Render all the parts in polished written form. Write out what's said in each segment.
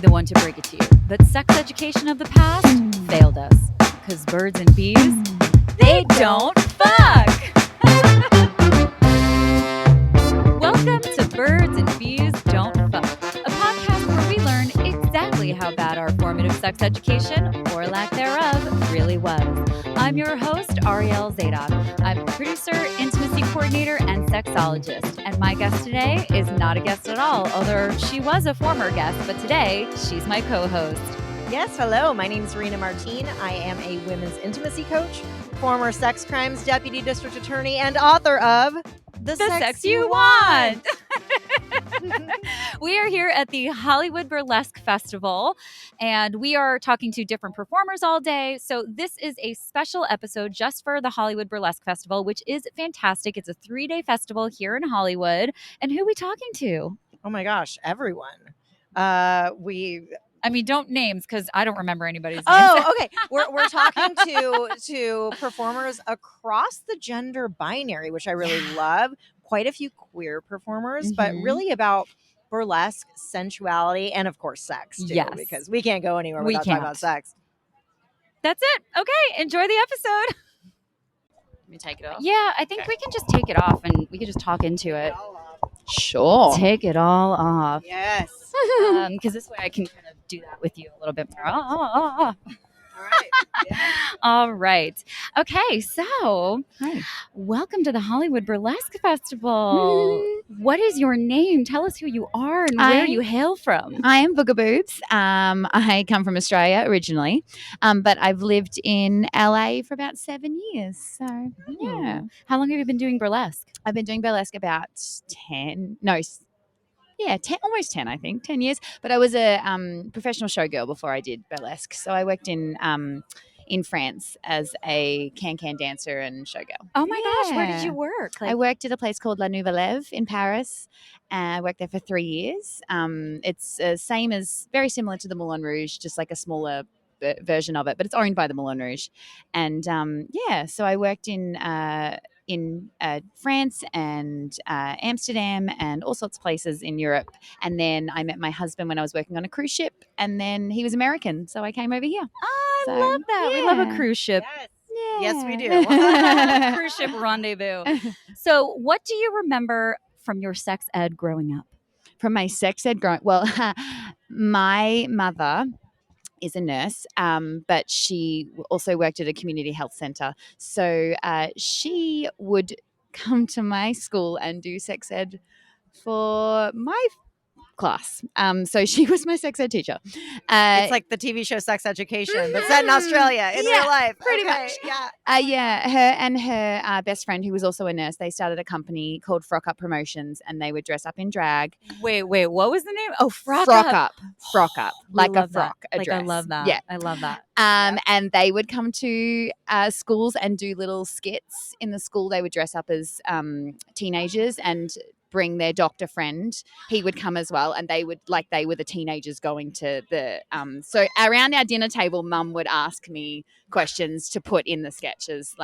the one to break it to you, but sex education of the past failed us. Because birds and bees, they don't fuck! Welcome to Birds and Bees Don't Fuck, a podcast where we learn exactly how bad our formative sex education, or lack thereof, really was. I'm your host, Arielle Zadok. I'm a producer, intimacy coordinator, and sexologist. And my guest today is not a guest at all, although she was a former guest, but today she's my co-host. Yes, hello. My name is Rena Martine. I am a women's intimacy coach, former sex crimes deputy district attorney, and author of The Sex You Want. We are here at the Hollywood Burlesque Festival, and we are talking to different performers all day. So this is a special episode just for the Hollywood Burlesque Festival, which is fantastic. It's a 3-day festival here in Hollywood. And who are we talking to? Oh my gosh, everyone. I mean, don't names because I don't remember anybody's names. Oh, okay. We're talking to performers across the gender binary, which I really love. Quite a few queer performers, but really about burlesque, sensuality, and of course sex too. Yes. Because we can't go anywhere without talking about sex. That's it. Okay, enjoy the episode. Let me take it off. Yeah, I think we can just take it off and we can just talk into it. Sure. Take it all off. Yes. Because this way I can kind of do that with you a little bit more. All right. Yeah. All right. Okay, so Hi. welcome to the Hollywood Burlesque Festival. What is your name? Tell us who you are and where you hail from. I am Boogaboobs. I come from Australia originally, but I've lived in LA for about 7 years. So, yeah. How long have you been doing burlesque? I've been doing burlesque about 10, almost 10, I think, 10 years. But I was a professional showgirl before I did burlesque. So I worked in France as a can-can dancer and showgirl. Oh my gosh, where did you work? I worked at a place called La Nouvelle Eve in Paris. I worked there for 3 years. It's very similar to the Moulin Rouge, just like a smaller version of it, but it's owned by the Moulin Rouge. And so I worked in France and Amsterdam and all sorts of places in Europe. And then I met my husband when I was working on a cruise ship, and then he was American, so I came over here. I love that. We love a cruise ship. Yes. Yeah. Yes, we do. Cruise ship rendezvous. So what do you remember from your sex ed growing up? From my sex ed my mother is a nurse, but she also worked at a community health centre. So she would come to my school and do sex ed for my class. So she was my sex ed teacher. It's like the TV show Sex Education, but set in Australia in real life. Pretty Okay, much. Yeah. Her and her best friend, who was also a nurse, they started a company called Frock Up Promotions, and they would dress up in drag. Wait, what was the name? Oh, Frock Up. Like a love frock, that. a dress. I love that. Yeah. I love that. And they would come to schools and do little skits in the school. They would dress up as teenagers and bring their doctor friend. He would come as well, and they were the teenagers going to the so around our dinner table, Mum would ask me questions to put in the sketches,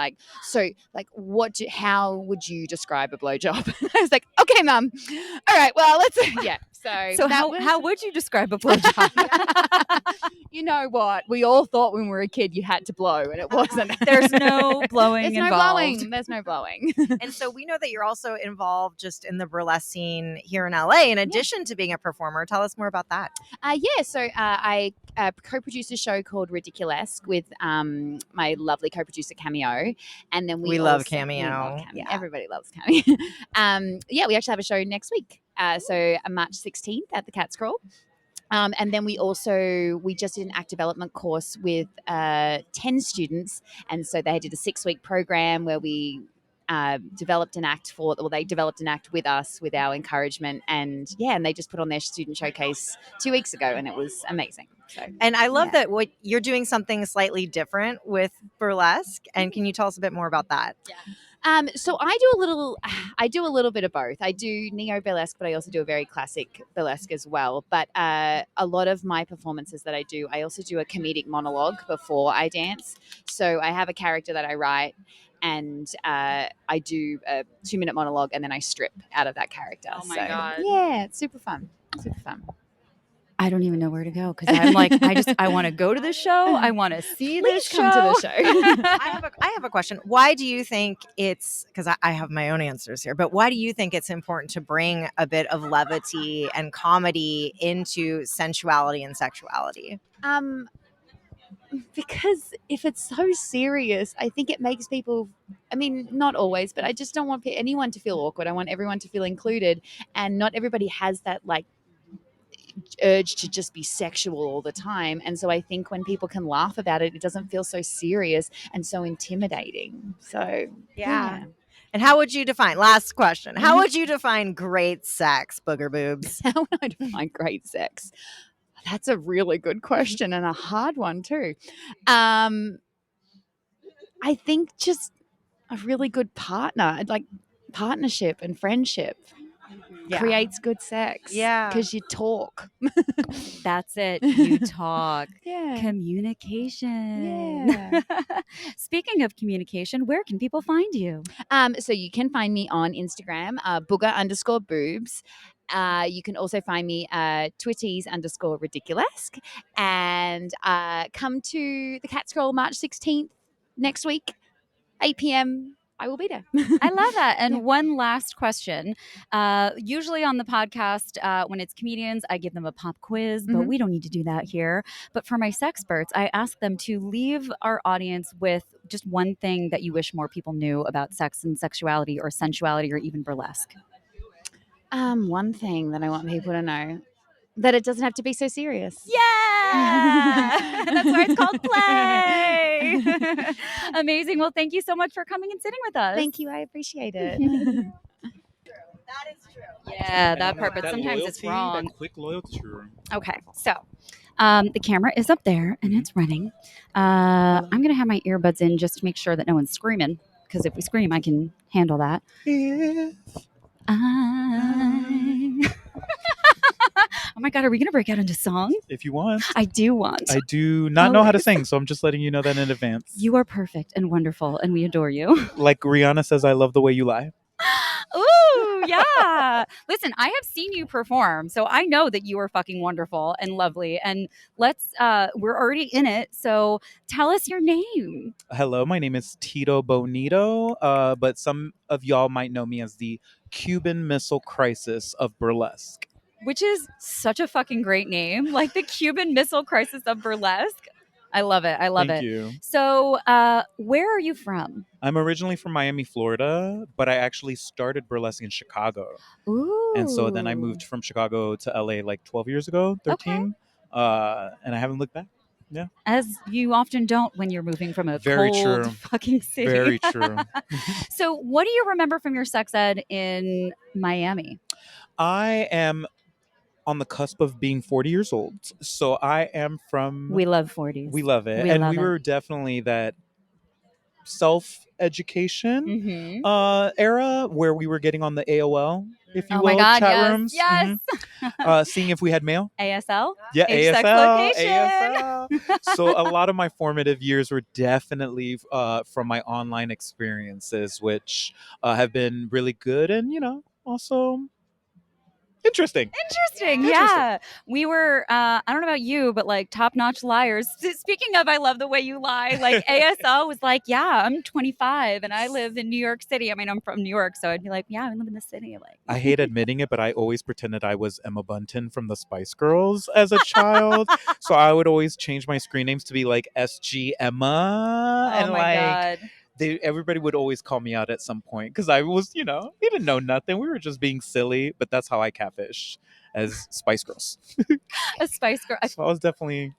how would you describe a blowjob? I was like, okay, Mum, all right, well, let's So how would you describe a blowjob? You know what, we all thought when we were a kid you had to blow, and it wasn't. There's no blowing involved. There's no blowing. And so we know that you're also involved just in the burlesque scene here in LA, in addition to being a performer. Tell us more about that. So I co-produced a show called Ridiculous with my lovely co-producer Cameo, and then we love Cameo. Yeah. Everybody loves Cameo. We actually have a show next week, March 16th at the Cat's Crawl. And then we just did an act development course with 10 students, and so they did a 6-week program where we developed an act they developed an act with us, with our encouragement, and they just put on their student showcase 2 weeks ago, and it was amazing. So, and I love that what you're doing something slightly different with burlesque. And can you tell us a bit more about that? Yeah. So I do a little bit of both. I do neo burlesque, but I also do a very classic burlesque as well. But a lot of my performances that I also do a comedic monologue before I dance. So I have a character that I write, and I do a 2-minute monologue, and then I strip out of that character. Oh my God. Yeah, it's super fun. Super fun. I don't even know where to go because I'm like, I want to go to the show. I want to see this Please come to the show. I have a question. Why do you think it's, because I have my own answers here, but why do you think it's important to bring a bit of levity and comedy into sensuality and sexuality? Because if it's so serious, I think it makes people, I mean, not always, but I just don't want anyone to feel awkward. I want everyone to feel included. And not everybody has that like urge to just be sexual all the time. And so I think when people can laugh about it, it doesn't feel so serious and so intimidating. So, Yeah. And how would you define, last question, how would you define great sex, booger boobs? How would I define great sex? That's a really good question and a hard one too. I think just a really good partner, like partnership and friendship creates good sex. Yeah. Because you talk. That's it. You talk. Yeah. Communication. Yeah. Speaking of communication, where can people find you? So you can find me on Instagram, booger_boobs. You can also find me Twitties_ridiculesque. And come to the Cat Scroll March 16th next week, 8 p.m. I will be there. I love that. And Yeah. one last question. Usually on the podcast, when it's comedians, I give them a pop quiz, but we don't need to do that here. But for my sexperts, I ask them to leave our audience with just one thing that you wish more people knew about sex and sexuality or sensuality or even burlesque. One thing that I want people to know, that it doesn't have to be so serious. Yeah! That's why it's called play. Amazing. Well, thank you so much for coming and sitting with us. Thank you. I appreciate it. That is true. Yeah, that part, but sometimes it's wrong. That quick loyalty. Okay, so the camera is up there and it's running. I'm going to have my earbuds in just to make sure that no one's screaming, because if we scream, I can handle that. Oh my God, are we going to break out into song? If you want. I do want. I do not know how to sing, so I'm just letting you know that in advance. You are perfect and wonderful, and we adore you. Like Rihanna says, I love the way you lie. Ooh, yeah. Listen, I have seen you perform, so I know that you are fucking wonderful and lovely. And we're already in it, so tell us your name. Hello, my name is Tito Bonito, but some of y'all might know me as the Cuban Missile Crisis of Burlesque. Which is such a fucking great name. Like the Cuban Missile Crisis of Burlesque. I love it. I love Thank it. you. So where are you from? I'm originally from Miami, Florida, but I actually started burlesque in Chicago. Ooh. And so then I moved from Chicago to LA like 12 years ago, 13. And I haven't looked back. Yeah. As you often don't when you're moving from a Very cold true. fucking city. Very true. So what do you remember from your sex ed in Miami? I am on the cusp of being 40 years old. So I am from... We love 40s. We love it. We were definitely that self-education era where we were getting on the AOL, if you will, chat rooms. Yes. Seeing if we had mail. ASL? Yeah, H-sex ASL. location. ASL. So a lot of my formative years were definitely from my online experiences, which have been really good and, also... Interesting. Yeah. We were, I don't know about you, but like top-notch liars. Speaking of, I love the way you lie. Like ASL was like, yeah, I'm 25 and I live in New York City. I mean, I'm from New York. So I'd be like, yeah, I live in the city. Like, I hate admitting it, but I always pretended I was Emma Bunton from the Spice Girls as a child. So I would always change my screen names to be like SG Emma. Oh my God. Everybody would always call me out at some point because I was, we didn't know nothing. We were just being silly, but that's how I catfish as Spice Girls. A Spice Girl. So I was definitely...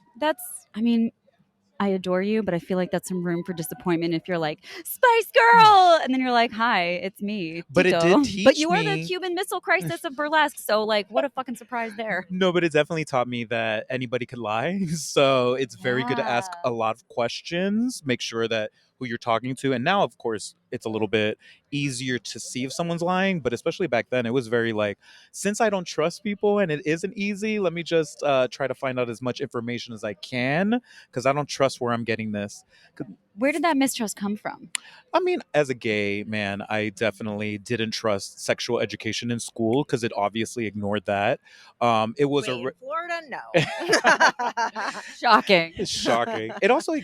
I adore you, but I feel like that's some room for disappointment if you're like, Spice Girl! And then you're like, hi, it's me, But Tito. it did teach But you are me... the Cuban Missile Crisis of Burlesque, so like, what a fucking surprise there. No, but it definitely taught me that anybody could lie. So it's very good to ask a lot of questions, make sure that who you're talking to. And now, of course, it's a little bit easier to see if someone's lying, but especially back then it was very like, since I don't trust people and it isn't easy, let me just try to find out as much information as I can because I don't trust where I'm getting this. Where did that mistrust come from? I mean, as a gay man, I definitely didn't trust sexual education in school because it obviously ignored that. It was Wait, a in Florida, no. Shocking. It's shocking. It also,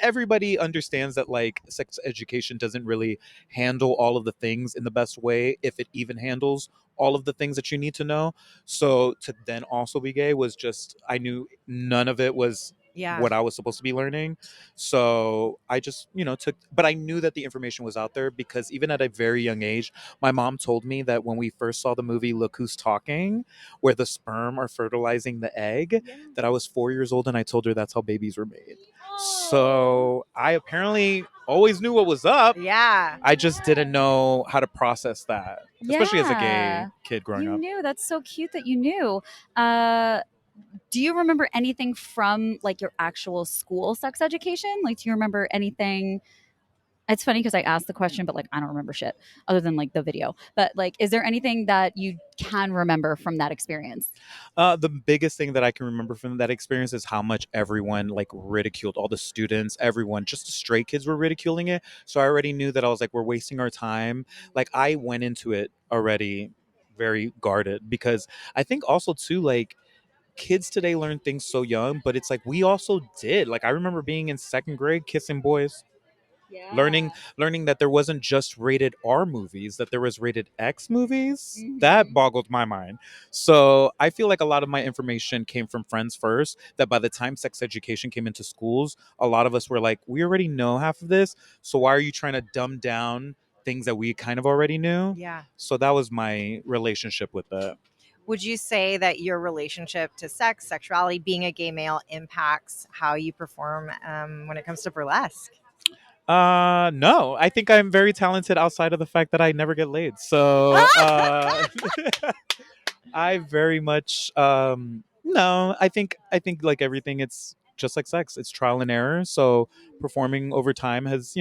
everybody understands that like sex education doesn't really handle all of the things in the best way, if it even handles all of the things that you need to know. So to then also be gay was just, I knew none of it was Yeah. what I was supposed to be learning. So I just, took, but I knew that the information was out there because even at a very young age, my mom told me that when we first saw the movie Look Who's Talking, where the sperm are fertilizing the egg, that I was 4 years old and I told her that's how babies were made. So I apparently always knew what was up. Yeah. I just didn't know how to process that, especially as a gay kid growing You up. knew. That's so cute that you knew. Do you remember anything from like your actual school sex education? Like, do you remember anything? It's funny because I asked the question, but like I don't remember shit other than like the video. But like, is there anything that you can remember from that experience? The biggest thing that I can remember from that experience is how much everyone like ridiculed, all the students, everyone, just the straight kids were ridiculing it. So I already knew that I was like, we're wasting our time. Like I went into it already very guarded because I think also too, like, kids today learn things so young, but it's like we also did. Like I remember being in second grade kissing boys, learning that there wasn't just rated R movies, that there was rated X movies. That boggled my mind. So I feel like a lot of my information came from friends first, that by the time sex education came into schools, a lot of us were like, we already know half of this, so why are you trying to dumb down things that we kind of already knew? Yeah. So that was my relationship with that. Would you say that your relationship to sex, sexuality, being a gay male impacts how you perform when it comes to burlesque? No, I think I'm very talented outside of the fact that I never get laid. So, I very much, no, I think like everything, it's just like sex. It's trial and error. So performing over time has,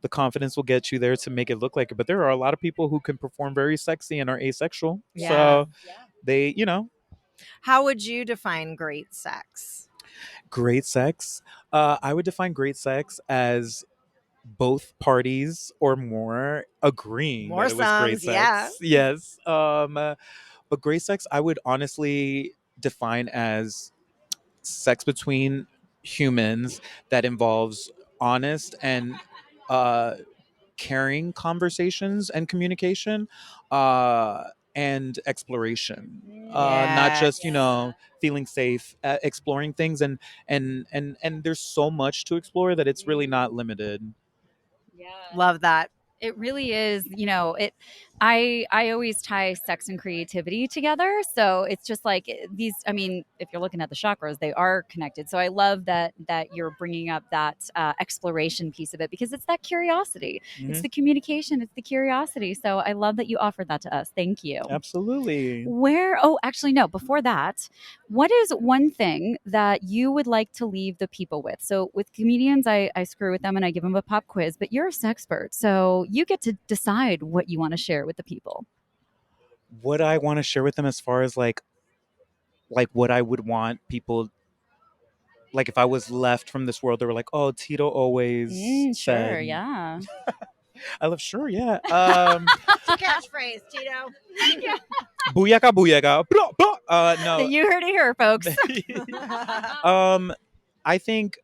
the confidence will get you there to make it look like it. But there are a lot of people who can perform very sexy and are asexual. Yeah. So they, How would you define great sex? great sex. I would define great sex as both parties or more agreeing that it was great Moresomes, yeah. sex. Yes. But great sex, I would honestly define as sex between humans that involves honest and uh, caring conversations and communication, and exploration. Not just, Yes. feeling safe, exploring things, and there's so much to explore that it's really not limited. Love that. It really is, I always tie sex and creativity together. So it's just like these, I mean, if you're looking at the chakras, they are connected. So I love that you're bringing up that exploration piece of it because it's that curiosity. It's Mhm. the communication, it's the curiosity. So I love that you offered that to us. Thank you. Absolutely. Actually, no, before that, what is one thing that you would like to leave the people with? So with comedians, I screw with them and I give them a pop quiz, but you're a sexpert. So you get to decide what you want to share with the people. What I want to share with them as far as like what I would want people, like if I was left from this world, they were like, "Oh, Tito always Sure, said." yeah. I love, sure, yeah. Catchphrase, Tito. Booyaka, booyaka, blah, blah. No. You heard it here, folks. I think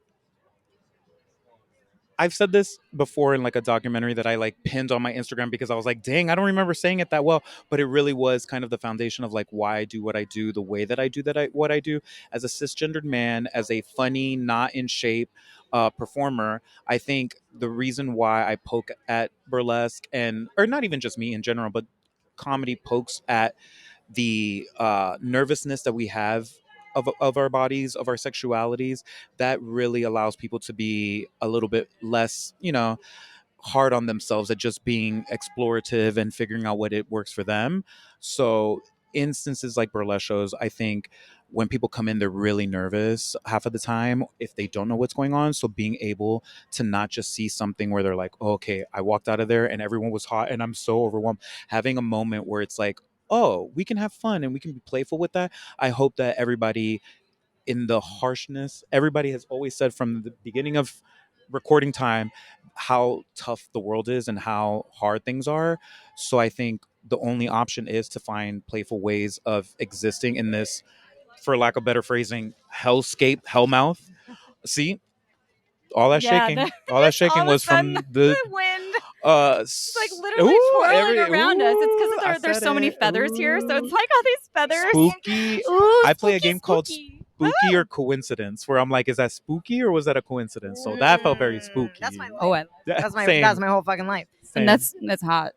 I've said this before in like a documentary that I like pinned on my Instagram because I was like, dang, I don't remember saying it that well, but it really was kind of the foundation of like why I do what I do, the way that I do what I do as a cisgendered man, as a funny, not in shape performer. I think the reason why I poke at burlesque, and or not even just me in general, but comedy pokes at the nervousness that we have of our bodies, of our sexualities, that really allows people to be a little bit less, hard on themselves at just being explorative and figuring out what it works for them. So instances like burlesque shows, I think, when people come in, they're really nervous half of the time if they don't know what's going on. So being able to not just see something where they're like, oh, okay, I walked out of there and everyone was hot and I'm so overwhelmed. Having a moment where it's like, oh, we can have fun and we can be playful with that. I hope that everybody, in the harshness, everybody has always said from the beginning of recording time how tough the world is and how hard things are. So I think the only option is to find playful ways of existing in this, for lack of better phrasing, hellscape, hellmouth. See, all that shaking, all that shaking all of a was sudden, from the the wind. uh It's like literally twirling around us. It's because I there's said so many it. feathers here, so it's Ooh. like all these feathers. Spooky. Ooh, I play a spooky, game called spooky. Spooky or Coincidence, where I'm like, is that spooky or was that a coincidence? So that felt very spooky. That's my life. Oh, I, Same, That's my whole fucking life. same. and that's hot.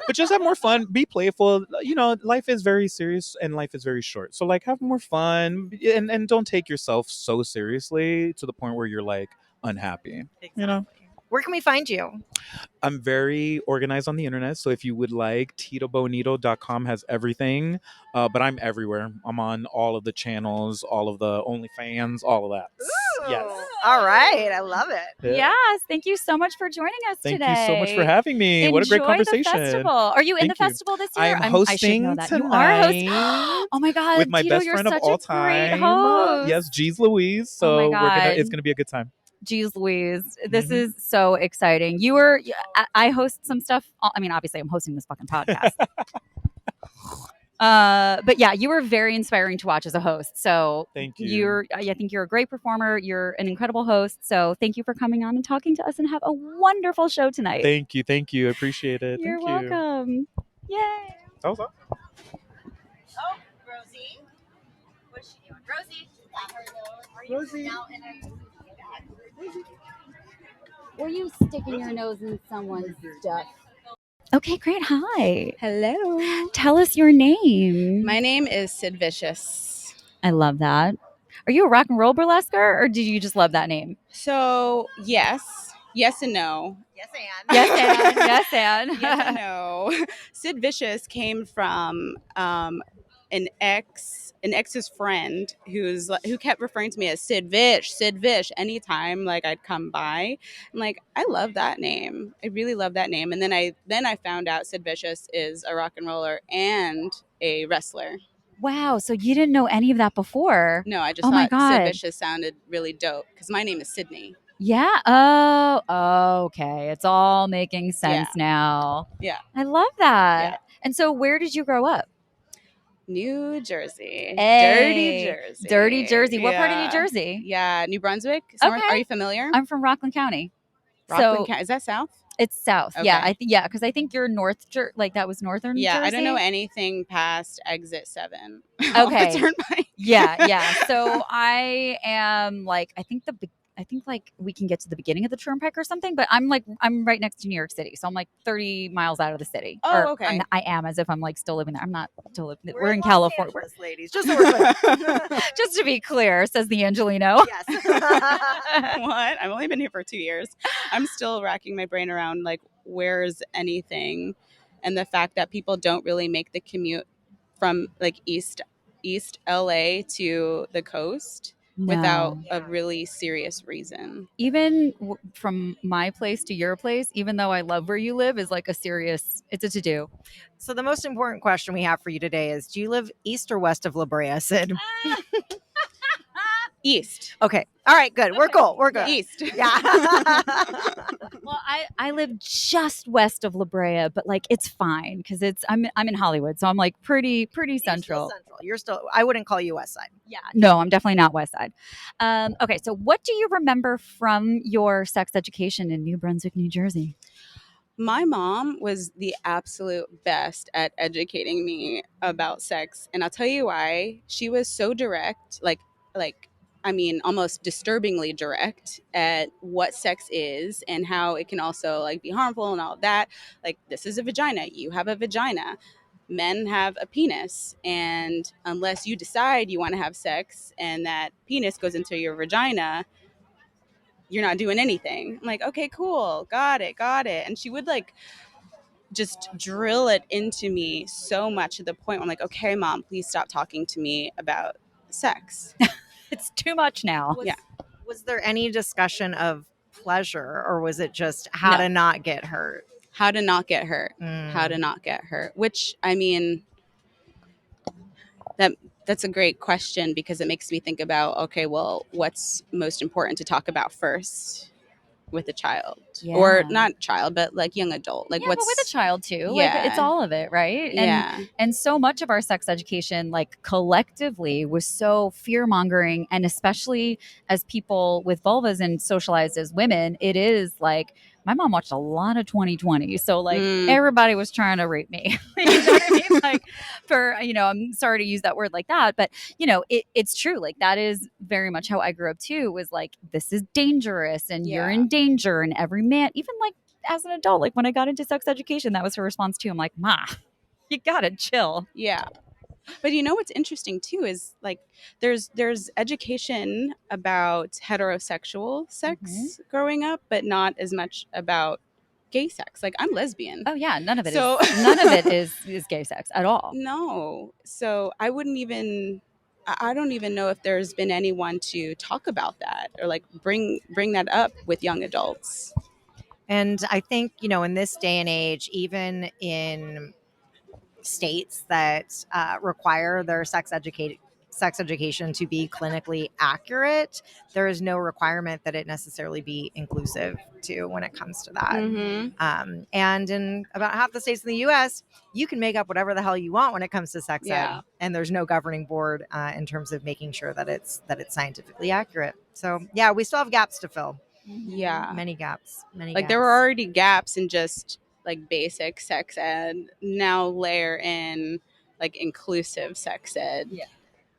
But just have more fun, be playful. You know, life is very serious and life is very short. So like have more fun and don't take yourself so seriously to the point where you're like unhappy. You know? Where can we find you? I'm very organized on the internet. So if you would like, TitoBonito.com has everything. But I'm everywhere. I'm on all of the channels, all of the OnlyFans, all of that. Yes. All right. I love it. Yeah. Yes, thank you so much for joining us Thank today. you so much for having me. What a great Enjoy conversation. The festival. Are you in Thank the you. festival this year? I am I should know hosting that. You are hosting. tonight Oh my God, with my Tito, best you're friend of such all a great time. host. Yes, Jeez Louise. Oh my So God. it's gonna be a good time. Geez Louise, this Mhm. is so exciting. I host some stuff. I mean, obviously, I'm hosting this fucking podcast. But yeah, you were very inspiring to watch as a host. So Thank you. I think you're a great performer. You're an incredible host. So thank you for coming on and talking to us and have a wonderful show tonight. Thank you. Thank you. I appreciate it. You're Thank you. welcome. Yay. That was awesome. Oh, Rosie. What's she doing? Rosie. Rosie. Were you sticking your nose in someone's stuff? Okay, great. Hi. Hello. Tell us your name. My name is Sid Vicious. I love that. Are you a rock and roll burlesquer or did you just love that name? So, yes and no. Yes, and. Yes, and. Yes and no. Sid Vicious came from an ex's friend who kept referring to me as Sid Vish anytime like I'd come by. I'm like, I love that name. I really love that name. And then I found out Sid Vicious is a rock and roller and a wrestler. Wow, so you didn't know any of that before? No, I just Oh my thought God. Sid Vicious sounded really dope because my name is Sydney. Yeah. Oh, okay. It's all making sense Yeah. now. Yeah. I love that. Yeah. And so where did you grow up? New Jersey. Hey, Dirty Jersey. Dirty Jersey. What part of New Yeah. Jersey? Yeah, New Brunswick. Somewhere, Okay. Are you familiar? I'm from Rockland County. Rockland County. Is that south? It's south. Yeah, Okay. because I think you're like that was northern Yeah, Jersey. I don't know anything past exit 7. off the Okay. turnpike. Yeah. So I am like, I think like we can get to the beginning of the turnpike or something, but I'm right next to New York City. So I'm like 30 miles out of the city. Oh, Or okay. I am as if I'm like still living there. I'm not still living. We're in Los California. Angeles, ladies. Just so we're clear. Just to be clear, says the Angelino. Yes. What? I've only been here for 2 years. I'm still racking my brain around like where's anything, and the fact that people don't really make the commute from like East LA to the coast without a really serious reason. Even from my place to your place, even though I love where you live, is like it's a to-do. So the most important question we have for you today is, do you live east or west of La Brea, Sid? East. Okay. All right, good. We're cool. We're good. East. Yeah. Well, I live just west of La Brea, but like it's fine because I'm in Hollywood, so I'm like pretty central. You're still I wouldn't call you west side. Yeah, no, I'm definitely not west side. Okay, so what do you remember from your sex education in New Brunswick, New Jersey? My mom was the absolute best at educating me about sex, and I'll tell you why. She was so direct, I mean, almost disturbingly direct at what sex is and how it can also like be harmful and all of that. Like, this is a vagina. You have a vagina. Men have a penis. And unless you decide you want to have sex and that penis goes into your vagina, you're not doing anything. I'm like, okay, cool. Got it. And she would like just drill it into me so much to the point where I'm like, okay, Mom, please stop talking to me about sex. It's too much now. Yeah. Was there any discussion of pleasure, or was it just how No. to not get hurt? How to not get hurt. Mm. How to not get hurt. Which, I mean, that's a great question, because it makes me think about, okay, well, what's most important to talk about first with a child, or Yeah. not child, but like young adult, like Yeah, what's but with a child too. Like it's Yeah. all of it, right? Yeah. And so much of our sex education, like collectively, was so fear mongering, and especially as people with vulvas and socialized as women, it is like my mom watched a lot of 2020, so like everybody was trying to rape me. You know what I mean? Like for I'm sorry to use that word like that, but it's true. Like that is very much how I grew up too. Was like this is dangerous, and you're in danger, and every man, even like as an adult, like when I got into sex education, that was her response too. I'm like, Ma, you gotta chill. Yeah. But what's interesting too is like there's education about heterosexual sex growing up, but not as much about gay sex. Like I'm lesbian. Oh yeah, none of it So- is none of it is gay sex at all. No. So I don't even know if there's been anyone to talk about that, or like bring that up with young adults. And I think, in this day and age, even in states that require their sex education to be clinically accurate, there is no requirement that it necessarily be inclusive to when it comes to that. And in about half the states in the U.S., you can make up whatever the hell you want when it comes to sex ed, and there's no governing board in terms of making sure that it's scientifically accurate. So yeah, we still have gaps to fill. Yeah. Many gaps. Like there were already gaps in just like basic sex ed. Now layer in like inclusive sex ed. Yeah.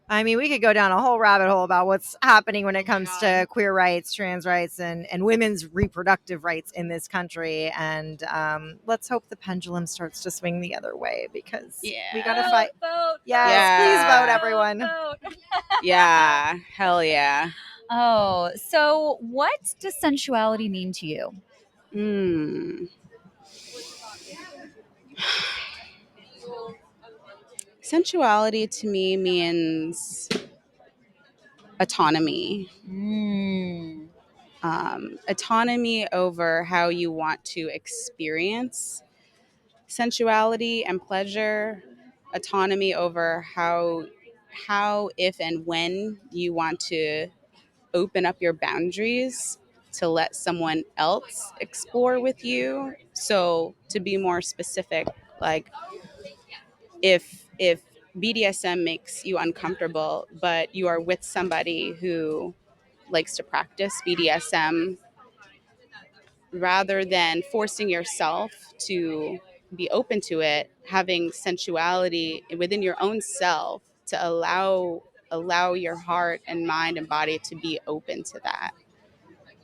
I mean, we could go down a whole rabbit hole about what's happening when it comes to queer rights, trans rights, and women's reproductive rights in this country. And let's hope the pendulum starts to swing the other way, because we got to fight. Vote, Yes, please vote, everyone. vote. Yeah. Hell yeah. Oh, so what does sensuality mean to you? Sensuality to me means autonomy. Autonomy over how you want to experience sensuality and pleasure. Autonomy over how, if, and when you want to open up your boundaries to let someone else explore with you. So to be more specific, like if BDSM makes you uncomfortable, but you are with somebody who likes to practice BDSM, rather than forcing yourself to be open to it, having sensuality within your own self to allow your heart and mind and body to be open to that.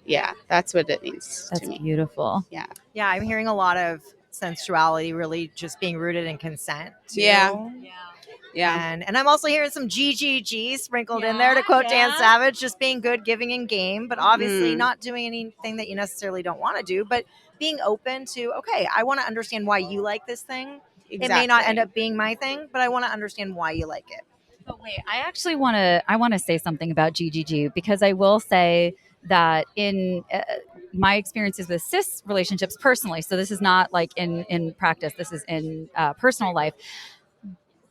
Yeah, that's what it means That's to me. beautiful. Yeah. Yeah, I'm hearing a lot of sensuality really just being rooted in consent too. Yeah. And I'm also hearing some GGG sprinkled in there, to quote Dan Savage, just being good, giving, and game, but obviously not doing anything that you necessarily don't want to do, but being open to, okay, I want to understand why you like this thing. Exactly. It may not end up being my thing, but I want to understand why you like it. But wait, I actually want to say something about GGG, because I will say that in my experiences with cis relationships personally, so this is not like in practice, this is in personal life,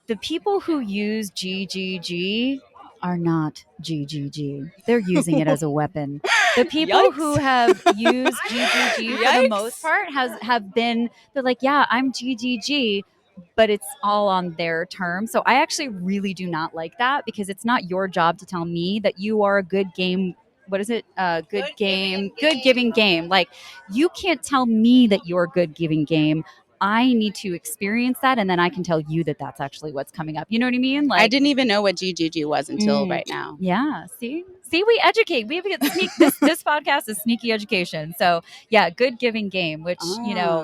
the people who use GGG are not GGG. They're using it as a weapon. The people who have used GGG for the most part have been, they're like, yeah, I'm GGG, but it's all on their terms. So I actually really do not like that, because it's not your job to tell me that you are a good game. What is it? Good giving game. Like, you can't tell me that you're a good giving game. I need to experience that, and then I can tell you that that's actually what's coming up. You know what I mean? Like, I didn't even know what GGG was until right now. Yeah. See, we educate. We get this podcast is sneaky education. So yeah, good giving game, which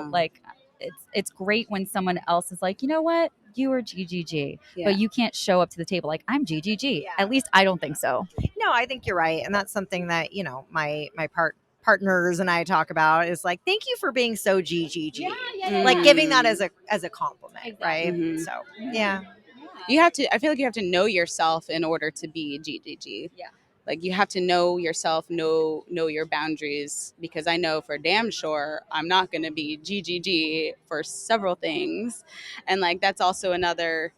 like it's great when someone else is like, you know what, you are GGG, but you can't show up to the table like I'm GGG. Yeah. At least I don't think so. No, I think you're right, and that's something that my partners and I talk about, is like, thank you for being so GGG. Like giving that as a compliment, right? Mhm. So yeah. I feel like you have to know yourself in order to be GGG. Yeah. Like you have to know yourself, know your boundaries, because I know for damn sure I'm not going to be GGG for several things. And like that's also another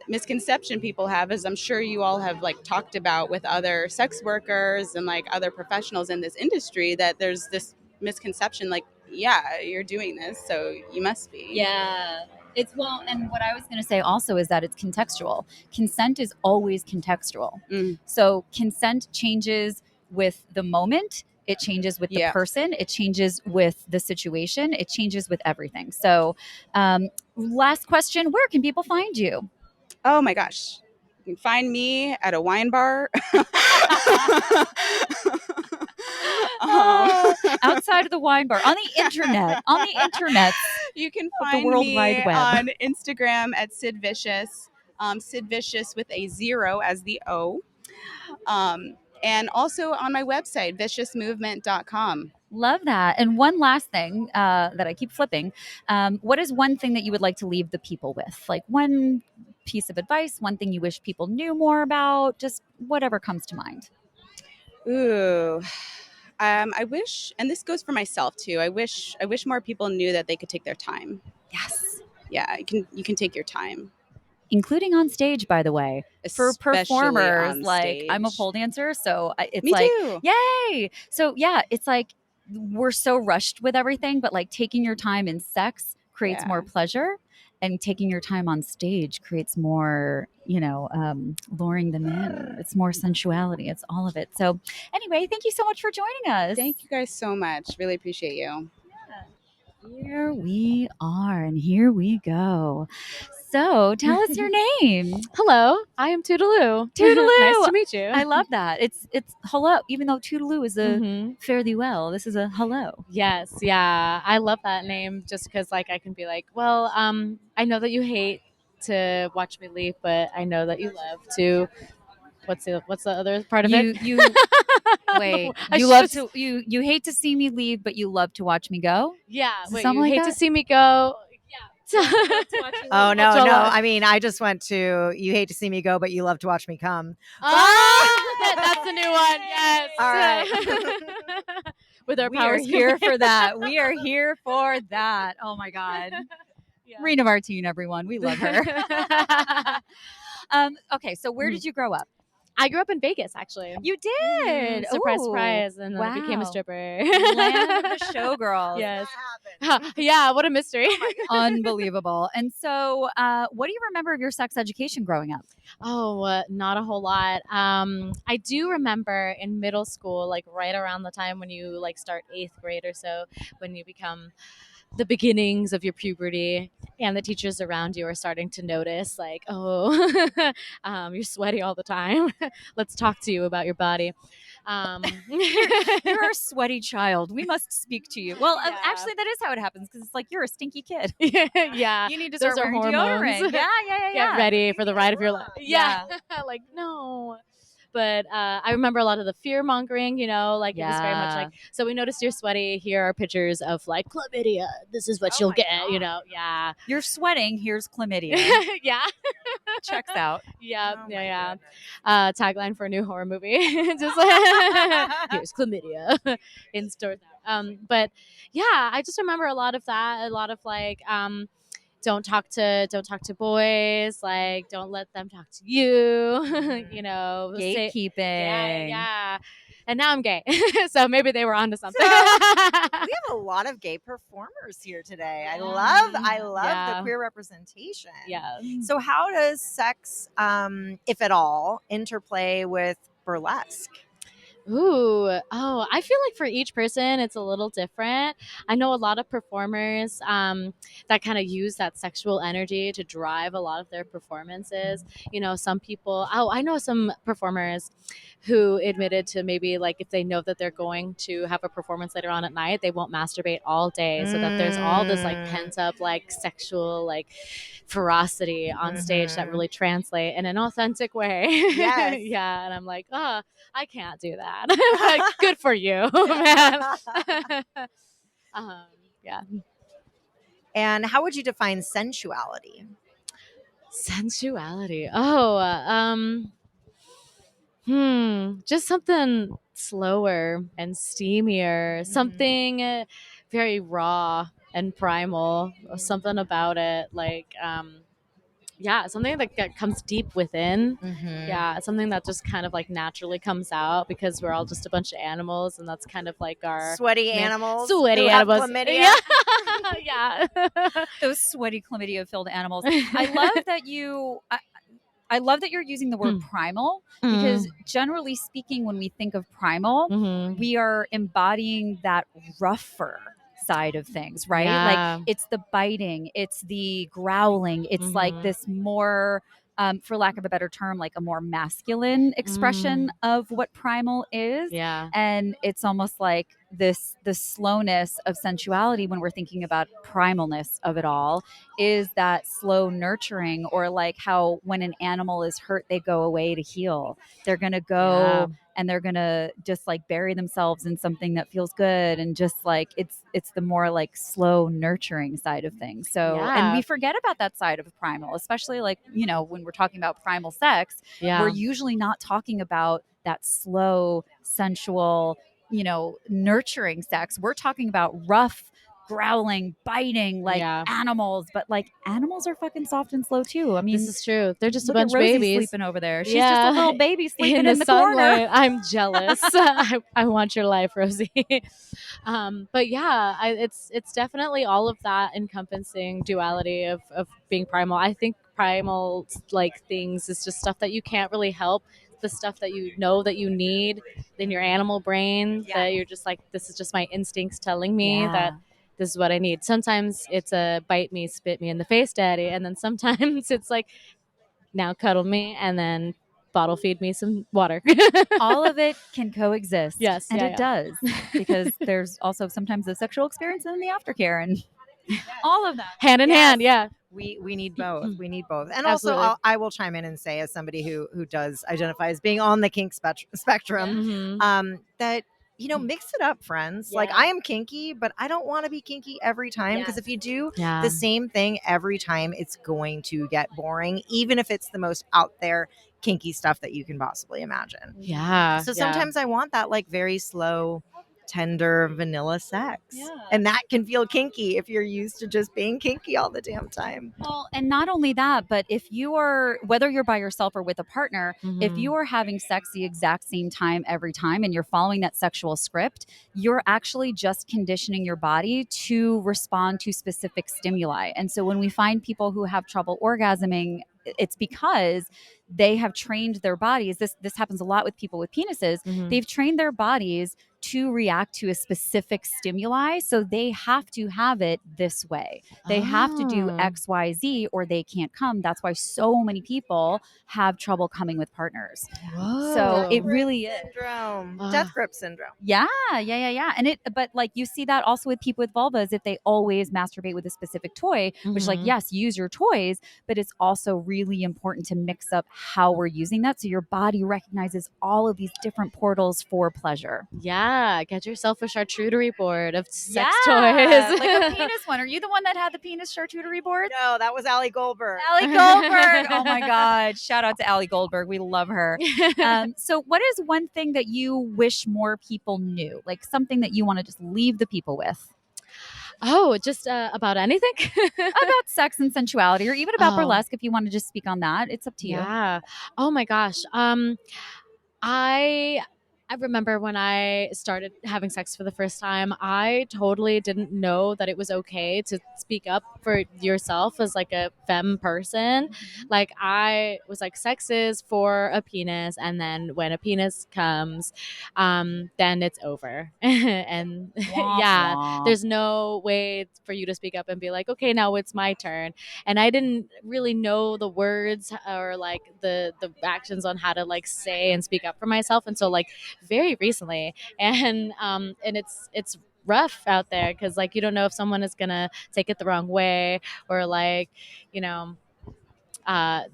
misconception people have, is I'm sure you all have like talked about with other sex workers and like other professionals in this industry, that there's this misconception like, yeah, you're doing this, so you must be. Yeah. It's well, and what I was going to say also is that it's contextual. Consent is always contextual. Mm. So consent changes with the moment, it changes with the Yeah. person, it changes with the situation, it changes with everything. So, last question, where can people find you? Oh my gosh. You can find me at a wine bar. Outside of the wine bar, on the internet, You can of the find World me Wide Web. on Instagram at Sid Vicious. Sid Vicious with a 0 as the O. And also on my website, viciousmovement.com. Love that. And one last thing that I keep flipping. What is one thing that you would like to leave the people with? Like one piece of advice, one thing you wish people knew more about, just whatever comes to mind. Ooh. I wish, and this goes for myself too. I wish more people knew that they could take their time. Yes. Yeah, you can take your time. Including on stage, by the way, for Especially performers. on Like I'm a stage. pole dancer, so it's Me like, too. yay! So yeah, it's like we're so rushed with everything, but like taking your time in sex creates Yeah. more pleasure, and taking your time on stage creates more, luring them in. It's more sensuality. It's all of it. So anyway, thank you so much for joining us. Thank you guys so much. Really appreciate you. Here we are, and here we go. So tell us your name. Hello, I am Toodaloo. Toodaloo! Nice to meet you. I love that. It's hello, even though Toodaloo is a Mhm. fare thee well. This is a hello. Yes, yeah, I love that name just because, like, I can be like, well, I know that you hate to watch me leave, but I know that you love to. What's the other part of it? You wait. I You love should- to you hate to see me leave, but you love to watch me go. Yeah, Is it wait, something you like hate to that? see me go. Yeah. Oh no, So, no. I mean, I just went to you hate to see me go, but you love to watch me come. That's the new one. Yes. All right. With our We are powers here combined. for that. We are here for that. Oh my God. Yeah. Rena Martine, everyone. We love her. Okay, so where did you grow up? I grew up in Vegas, actually. You did. Surprise, Ooh. surprise. And then I became a Wow. stripper. Land of the showgirls. Yes. That happened. Yeah, what a mystery. Unbelievable. And so, what do you remember of your sex education growing up? Oh, not a whole lot. I do remember in middle school, like right around the time when you like start 8th grade or so, when you become the beginnings of your puberty, and the teachers around you are starting to notice, like, oh, you're sweaty all the time. Let's talk to you about your body. You're a sweaty child. We must speak to you. Well, Yeah. actually, that is how it happens because it's like you're a stinky kid. Yeah. You need to Those start are wearing hormones. deodorant. Yeah. Get ready for the ride of your life. Yeah. Like, no. But I remember a lot of the fear mongering, it was very much Yeah. like, so we noticed you're sweaty. Here are pictures of like chlamydia. This is what Oh you'll my get, God. Yeah. You're sweating. Here's chlamydia. Yeah. Checks out. Yeah. Oh Yeah. my Tagline for a new horror movie. Just here's chlamydia in stores. But yeah, I just remember a lot of that. A lot of like, don't talk to boys. Like, don't let them talk to you. Gatekeeping. Yeah. And now I'm gay, so maybe they were onto something. We have a lot of gay performers here today. I love Yeah. the queer representation. Yeah. So how does sex, if at all, interplay with burlesque? I feel like for each person it's a little different. I know a lot of performers that kind of use that sexual energy to drive a lot of their performances. Some people, I know some performers who admitted to maybe like if they know that they're going to have a performance later on at night, they won't masturbate all day, so that there's all this like pent up like sexual like ferocity on stage that really translate in an authentic way. Yes. Yeah, and I'm like, I can't do that. Like, good for you, man. Yeah. And how would you define sensuality? Sensuality. Oh, just something slower and steamier, something very raw and primal, or something about it like yeah, something that comes deep within. Mm-hmm. Yeah, something that just kind of like naturally comes out because we're all just a bunch of animals, and that's kind of like our Sweaty main- animals. sweaty who have animals. chlamydia. Yeah, yeah. Those sweaty chlamydia filled animals. I love that I love that you're using the word primal because generally speaking, when we think of primal, we are embodying that rougher side of things, right? Yeah. Like it's the biting, it's the growling, it's like this more, for lack of a better term, like a more masculine expression of what primal is. Yeah. And it's almost like the slowness of sensuality when we're thinking about primalness of it all is that slow nurturing, or like how when an animal is hurt they go away to heal. They're gonna go and they're gonna just like bury themselves in something that feels good, and just like it's the more like slow nurturing side of things. So and we forget about that side of primal, especially like, you know, when we're talking about primal sex, we're usually not talking about that slow sensual, you know, nurturing sex. We're talking about rough, growling, biting like animals, but like animals are fucking soft and slow too. I mean, This is true. They're just a look at bunch of Rosie babies sleeping over there. She's just a little baby sleeping in the corner. sunlight. I'm jealous. I want your life, Rosie. But yeah, it's definitely all of that encompassing duality of being primal. I think primal like things is just stuff that you can't really help. The stuff that you know that you need in your animal brain, that you're just like, this is just my instincts telling me that this is what I need. Sometimes it's a bite me, spit me in the face, daddy, and then sometimes it's like, now cuddle me, and then bottle feed me some water. All of it can coexist. Yes, and yeah, it yeah. does, because there's also sometimes the sexual experience and the aftercare and all of that. Hand in hand, yeah. We need both. We need both. And Absolutely. also, I will chime in and say, as somebody who does identify as being on the kink spectrum, that, you know, mix it up, friends. Like, I am kinky, but I don't want to be kinky every time, because if you do the same thing every time, it's going to get boring, even if it's the most out there kinky stuff that you can possibly imagine. Yeah. So sometimes I want that like very slow, tender vanilla sex. And that can feel kinky if you're used to just being kinky all the damn time. Well, and not only that, but if you are, whether you're by yourself or with a partner, if you are having sex the exact same time every time and you're following that sexual script, you're actually just conditioning your body to respond to specific stimuli. And so when we find people who have trouble orgasming, it's because they have trained their bodies. This happens a lot with people with penises. They've trained their bodies to react to a specific stimuli. So they have to have it this way. They have to do X, Y, Z, or they can't come. That's why so many people have trouble coming with partners. So it really is. Syndrome. Death grip syndrome. Yeah. And but like you see that also with people with vulvas, if they always masturbate with a specific toy, which like, yes, use your toys, but it's also really important to mix up how we're using that. So your body recognizes all of these different portals for pleasure. Yeah, get yourself a charcuterie board of sex Yeah, toys. like a penis one. Are you the one that had the penis charcuterie board? No, that was Allie Goldberg. Allie Goldberg. Oh my God. Shout out to Allie Goldberg. We love her. So what is one thing that you wish more people knew? Like something that you want to just leave the people with? Oh, just about anything? About sex and sensuality, or even about burlesque, if you want to just speak on that. It's up to you. Yeah. Oh my gosh. I remember when I started having sex for the first time, I totally didn't know that it was okay to speak up for yourself as like a femme person. Like I was like, sex is for a penis, and then when a penis comes, then it's over. And there's no way for you to speak up and be like, okay, now it's my turn. And I didn't really know the words or like the actions on how to like say and speak up for myself until like very recently. And it's rough out there because like you don't know if someone is gonna take it the wrong way, or like, you know,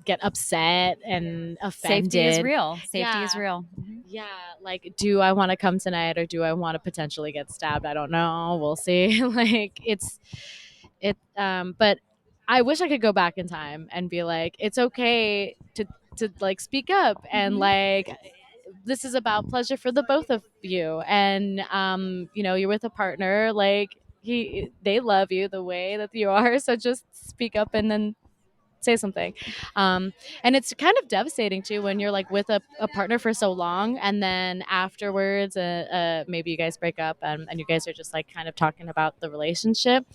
get upset and offended. Safety is real. Safety is real. Yeah, like, do I want to come tonight, or do I want to potentially get stabbed? I don't know. We'll see. Like, but I wish I could go back in time and be like, it's okay to like speak up and like this is about pleasure for the both of you, and you know, you're with a partner, like they love you the way that you are, so just speak up and then say something. And it's kind of devastating too when you're like with a partner for so long and then afterwards maybe you guys break up and you guys are just like kind of talking about the relationship.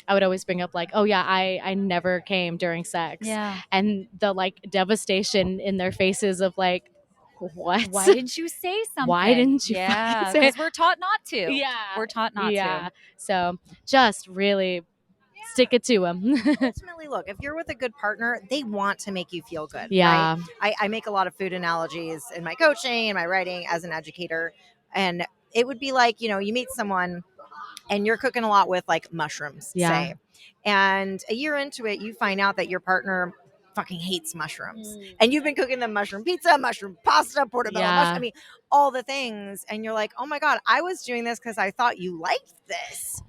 I would always bring up like, oh yeah, I never came during sex. Yeah. And the like devastation in their faces of like, what? Why didn't you say something? Why didn't you Yeah, fucking say because it? we're taught not to. Yeah. We're taught not Yeah. to. So just really stick it to them. Ultimately, look, if you're with a good partner, they want to make you feel good. Yeah. Right? I make a lot of food analogies in my coaching and my writing as an educator. And it would be like, you know, you meet someone and you're cooking a lot with like mushrooms, Yeah. say. And a year into it, you find out that your partner fucking hates mushrooms. And you've been cooking them mushroom pizza, mushroom pasta, portobello Yeah. mushroom. I mean, all the things. And you're like, oh my God, I was doing this because I thought you liked this.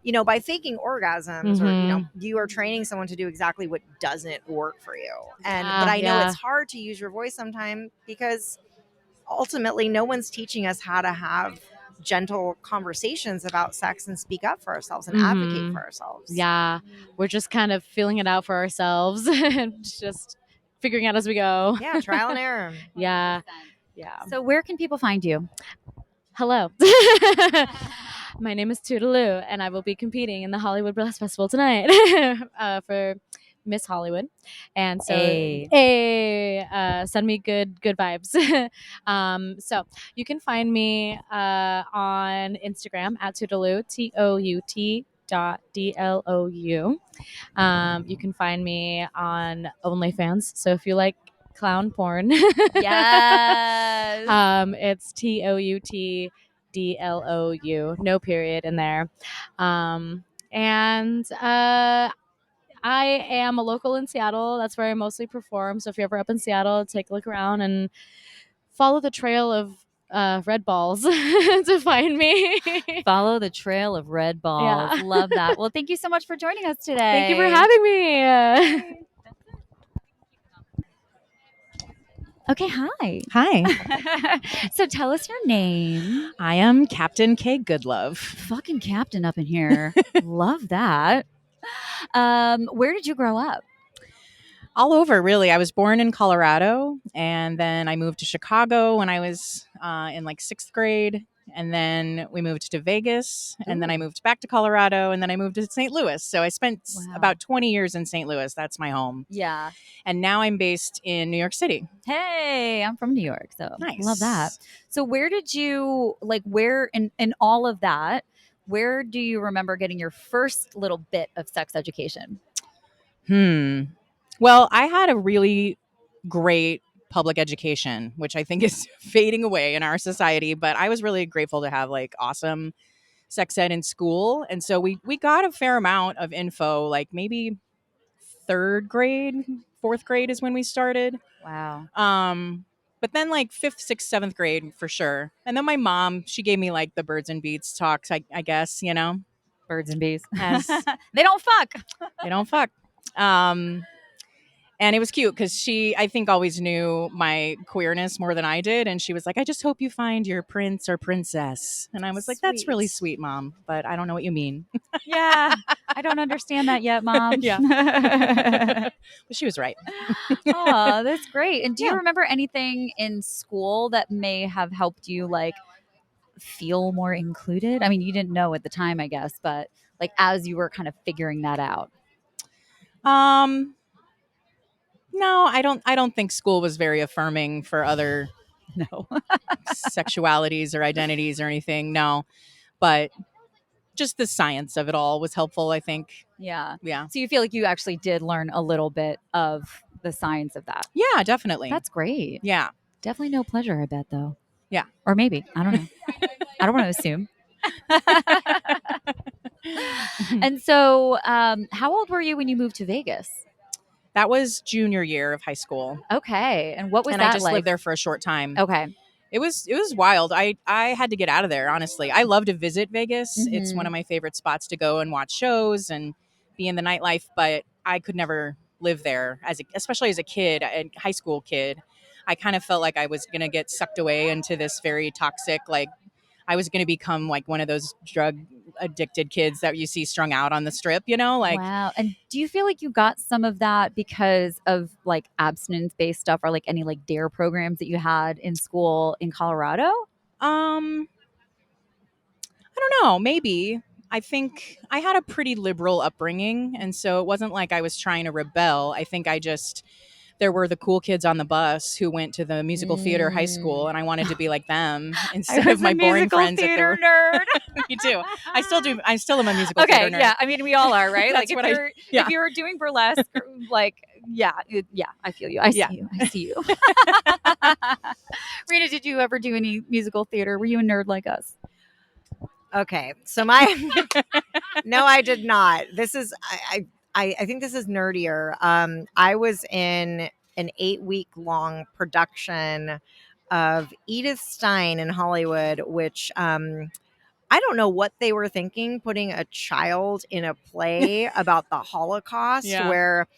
You know, by faking orgasms or, you know, you are training someone to do exactly what doesn't work for you. And, but I know it's hard to use your voice sometimes because ultimately no one's teaching us how to have gentle conversations about sex and speak up for ourselves and advocate for ourselves. Yeah. We're just kind of feeling it out for ourselves and just figuring out as we go. Yeah, trial and error. Yeah. Yeah. So where can people find you? Hello. My name is Toodaloo, and I will be competing in the Hollywood Burlesque Festival tonight for Miss Hollywood. And so, send me good vibes. So you can find me on Instagram at Toodaloo, TOUT.DLOU. You can find me on OnlyFans. So if you like clown porn, Yes. it's TOUTDLOU, no period in there. And I am a local in Seattle. That's where I mostly perform. So if you're ever up in Seattle, take a look around and follow the trail of red balls to find me. Follow the trail of red balls. Yeah. Love that. Well, thank you so much for joining us today. Thank you for having me. Okay, hi. Hi, So tell us your name. I am Captain K Goodlove. Fucking captain up in here. Love that. Where did you grow up? All over, really. I was born in Colorado, and then I moved to Chicago when I was in like 6th grade. And then we moved to Vegas, and then I moved back to Colorado, and then I moved to St. Louis. So I spent about 20 years in St. Louis. That's my home. Yeah. And now I'm based in New York City. Hey, I'm from New York, so Nice. love that. So where did you where in all of that, where do you remember getting your first little bit of sex education? Well, I had a really great public education, which I think is fading away in our society, but I was really grateful to have like awesome sex ed in school. And so we got a fair amount of info, like maybe 3rd grade, 4th grade is when we started. Wow. But then like 5th, 6th, 7th grade for sure. And then my mom, she gave me like the birds and bees talks, I guess, you know. Birds and bees. As They don't fuck. they don't fuck. And it was cute because she, I think, always knew my queerness more than I did. And she was like, I just hope you find your prince or princess. And I was like, that's really sweet, Mom. But I don't know what you mean. Yeah. I don't understand that yet, Mom. Yeah. But she was right. Oh, that's great. And do you Yeah. remember anything in school that may have helped you like feel more included? I mean, you didn't know at the time, I guess, but like as you were kind of figuring that out. No, I don't think school was very affirming for other No. sexualities or identities or anything. No. But just the science of it all was helpful, I think. Yeah. Yeah. So you feel like you actually did learn a little bit of the science of that. Yeah, definitely. That's great. Yeah. Definitely no pleasure, I bet, though. Yeah. Or maybe. I don't know. I don't want to assume. And so, how old were you when you moved to Vegas? That was junior year of high school. Okay. And what was And that I just like? lived there for a short time. Okay. It was wild. I had to get out of there, honestly. I love to visit Vegas. It's one of my favorite spots to go and watch shows and be in the nightlife, but I could never live there especially as a kid, a high school kid. I kind of felt like I was going to get sucked away into this very toxic, like I was going to become like one of those drug addicted kids that you see strung out on the strip, like Wow. And do you feel like you got some of that because of like abstinence based stuff or like any like DARE programs that you had in school in Colorado? I don't know, maybe. I think I had a pretty liberal upbringing, and so it wasn't like I was trying to rebel. I think there were the cool kids on the bus who went to the musical theater high school, and I wanted to be like them I instead was of my a boring musical friends. theater nerd. Me too. I still do. I still am a musical Okay, theater nerd. yeah. I mean, we all are, right? That's Like what if you're doing burlesque, like yeah, I feel you. I see you. I see you. Rena, did you ever do any musical theater? Were you a nerd like us? Okay, so no, I did not. This is I think this is nerdier. I was in an 8-week long production of Edith Stein in Hollywood, which I don't know what they were thinking, putting a child in a play about the Holocaust, Yeah. where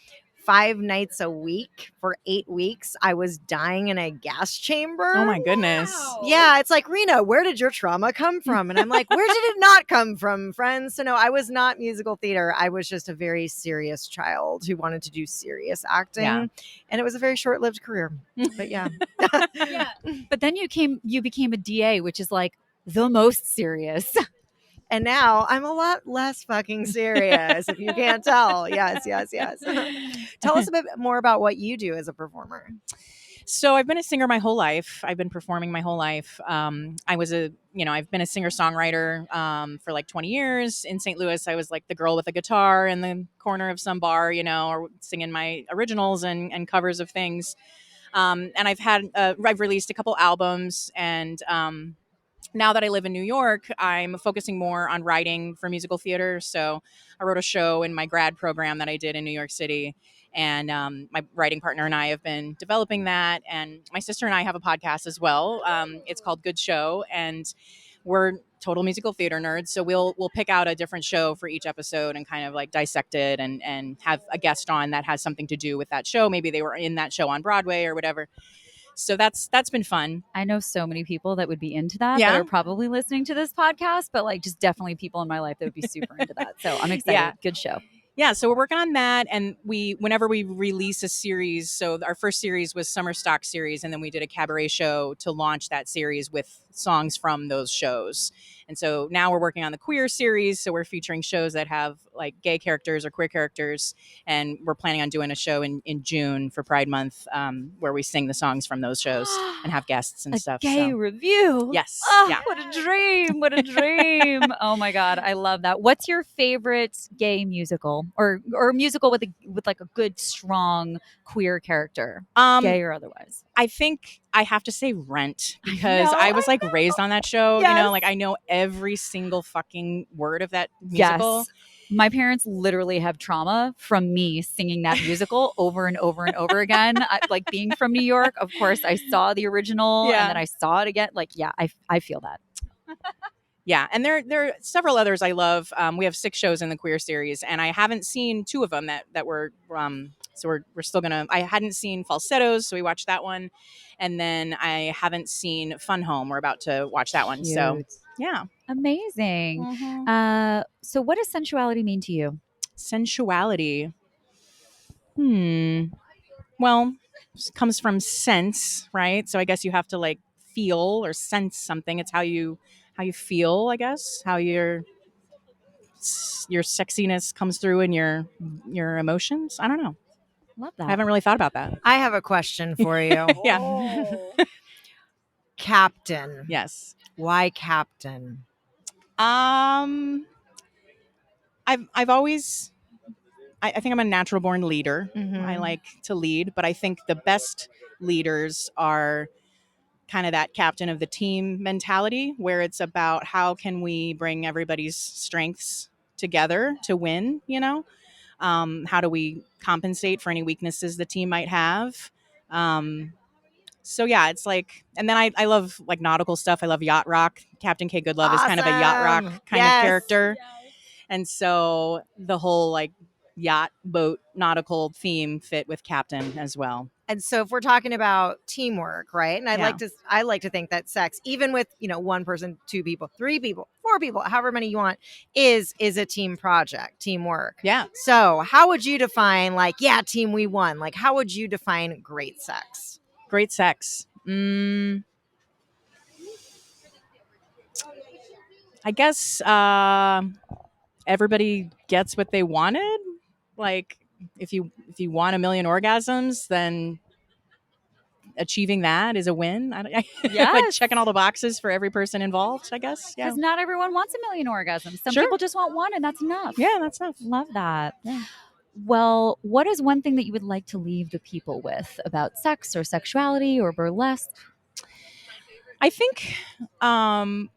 5 nights a week for 8 weeks, I was dying in a gas chamber. Oh my goodness. Yeah, it's like, Rena, where did your trauma come from? And I'm like, where did it not come from, friends? So no, I was not musical theater. I was just a very serious child who wanted to do serious acting. Yeah. And it was a very short-lived career. But yeah. Yeah. But then you became a DA, which is like the most serious. And now I'm a lot less fucking serious, if you can't tell. Yes. Tell us a bit more about what you do as a performer. So I've been a singer my whole life. I've been performing my whole life. I've been a singer-songwriter for like 20 years. In St. Louis, I was like the girl with a guitar in the corner of some bar, or singing my originals and covers of things. And I've released a couple albums, and now that I live in New York, I'm focusing more on writing for musical theater. So I wrote a show in my grad program that I did in New York City. And my writing partner and I have been developing that. And my sister and I have a podcast as well. It's called Good Show. And we're total musical theater nerds. So we'll pick out a different show for each episode and kind of like dissect it and have a guest on that has something to do with that show. Maybe they were in that show on Broadway or whatever. So that's been fun. I know so many people that would be into that Yeah. that are probably listening to this podcast, but like just definitely people in my life that would be super into that. So I'm excited. Yeah. Good show. Yeah, so we're working on that, and whenever we release a series, so our first series was Summer Stock series, and then we did a cabaret show to launch that series with songs from those shows. And so now we're working on the queer series, so we're featuring shows that have like gay characters or queer characters, and we're planning on doing a show in June for Pride Month where we sing the songs from those shows and have guests and A stuff. gay so. review. Yes. Oh, Yeah. what a dream. What a dream. Oh my God. I love that. What's your favorite gay musical or musical with like a good, strong queer character, gay or otherwise? I think I have to say Rent because I was like raised on that show, Yes. like I know every single fucking word of that musical. Yes. My parents literally have trauma from me singing that musical over and over and over again. Like being from New York, of course, I saw the original Yeah. and then I saw it again. Like, yeah, I feel that. Yeah, and there are several others I love. We have 6 shows in the queer series, and I haven't seen 2 of them that were. So we're still gonna. I hadn't seen Falsettos, so we watched that one, and then I haven't seen Fun Home. We're about to watch that one. So Cute. yeah, Amazing. Mhm. So what does sensuality mean to you? Sensuality. Well, it comes from sense, right? So I guess you have to like feel or sense something. It's how you feel, I guess. How your sexiness comes through in your emotions. I don't know. Love I that. haven't really thought about that. I have a question for you. Yeah. Captain. Yes. Why Captain? I've always I think I'm a natural born leader. Mhm. I like to lead, but I think the best leaders are kind of that captain of the team mentality where it's about how can we bring everybody's strengths together to win, how do we compensate for any weaknesses the team might have. So yeah, it's like, and then I love like nautical stuff. I love yacht rock. Captain K Goodlove is kind of a yacht rock Awesome. kind of Yes. character. And so the whole like yacht, boat, nautical theme fit with captain as well. And so if we're talking about teamwork, right? And I like to think that sex, even with, one person, two people, three people, four people, however many you want, is a team project, teamwork. Yeah. So how would you define team, we won? Like, how would you define great sex? Great sex. I guess everybody gets what they wanted. Like if you want a million orgasms, then achieving that is a win. Like Yes. checking all the boxes for every person involved, I guess. Yeah. Because not everyone wants a million orgasms. Some Sure. people just want one, and that's enough. Yeah, that's enough. Love that. Yeah. Well, what is one thing that you would like to leave the people with about sex or sexuality or burlesque? I think I've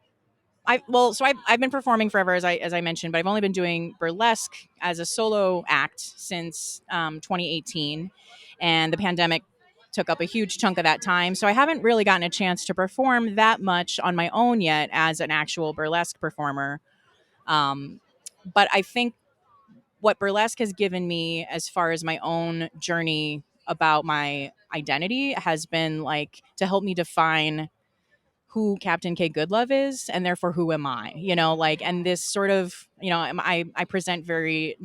been performing forever, as I mentioned, but I've only been doing burlesque as a solo act since 2018, and the pandemic took up a huge chunk of that time. So I haven't really gotten a chance to perform that much on my own yet as an actual burlesque performer. But I think what burlesque has given me as far as my own journey about my identity has been like to help me define who Captain K Goodlove is, and therefore who am I? And this sort of, I present very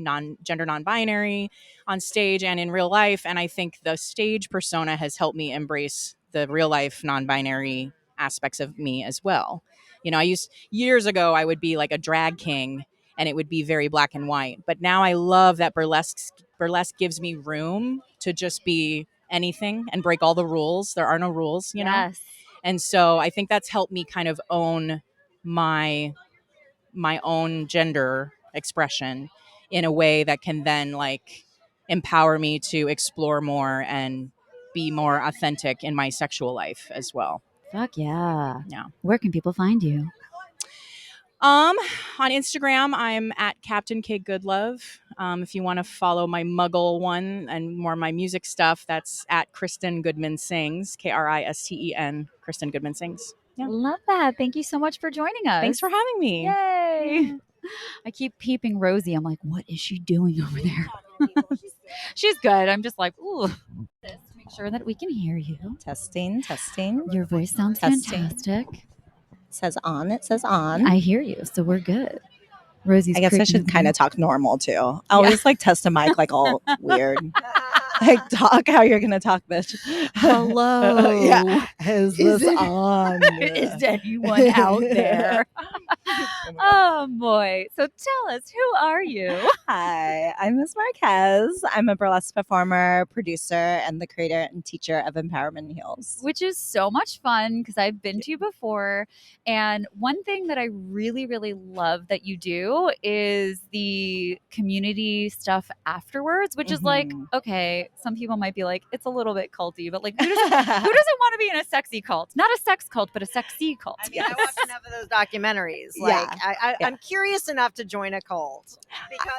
gender non-binary on stage and in real life, and I think the stage persona has helped me embrace the real life non-binary aspects of me as well. Years ago I would be like a drag king, and it would be very black and white. But now I love that burlesque gives me room to just be anything and break all the rules. There are no rules, know. Yes. And so I think that's helped me kind of own my own gender expression in a way that can then like empower me to explore more and be more authentic in my sexual life as well. Fuck yeah. Yeah. Where can people find you? On Instagram, I'm at Captain K Goodlove. If you want to follow my Muggle one and more my music stuff, that's at Kristen Goodman Sings, Kristen, Kristen Goodman Sings. Yeah. Love that. Thank you so much for joining us. Thanks for having me. Yay. I keep peeping Rosie. I'm like, what is she doing over there? She's good. I'm just like, ooh. To make sure that we can hear you. Testing. Your voice sounds Testing. fantastic. It says on. I hear you, so we're good. Rosie's I guess I should kind of talk normal too. I always like test a mic like all weird. Like talk how you're gonna talk, bitch. Hello. Yeah. Is this on? Is anyone out there? Oh boy. So tell us, who are you? Hi, I'm Miss Marquez. I'm a burlesque performer, producer, and the creator and teacher of Empowerment Heals. Which is so much fun because I've been to you before. And one thing that I really, really love that you do is the community stuff afterwards, which is like, okay, some people might be like, it's a little bit culty, but like, who doesn't want to be in a sexy cult? Not a sex cult, but a sexy cult. I mean, I watched enough of those documentaries. I'm curious enough to join a cult because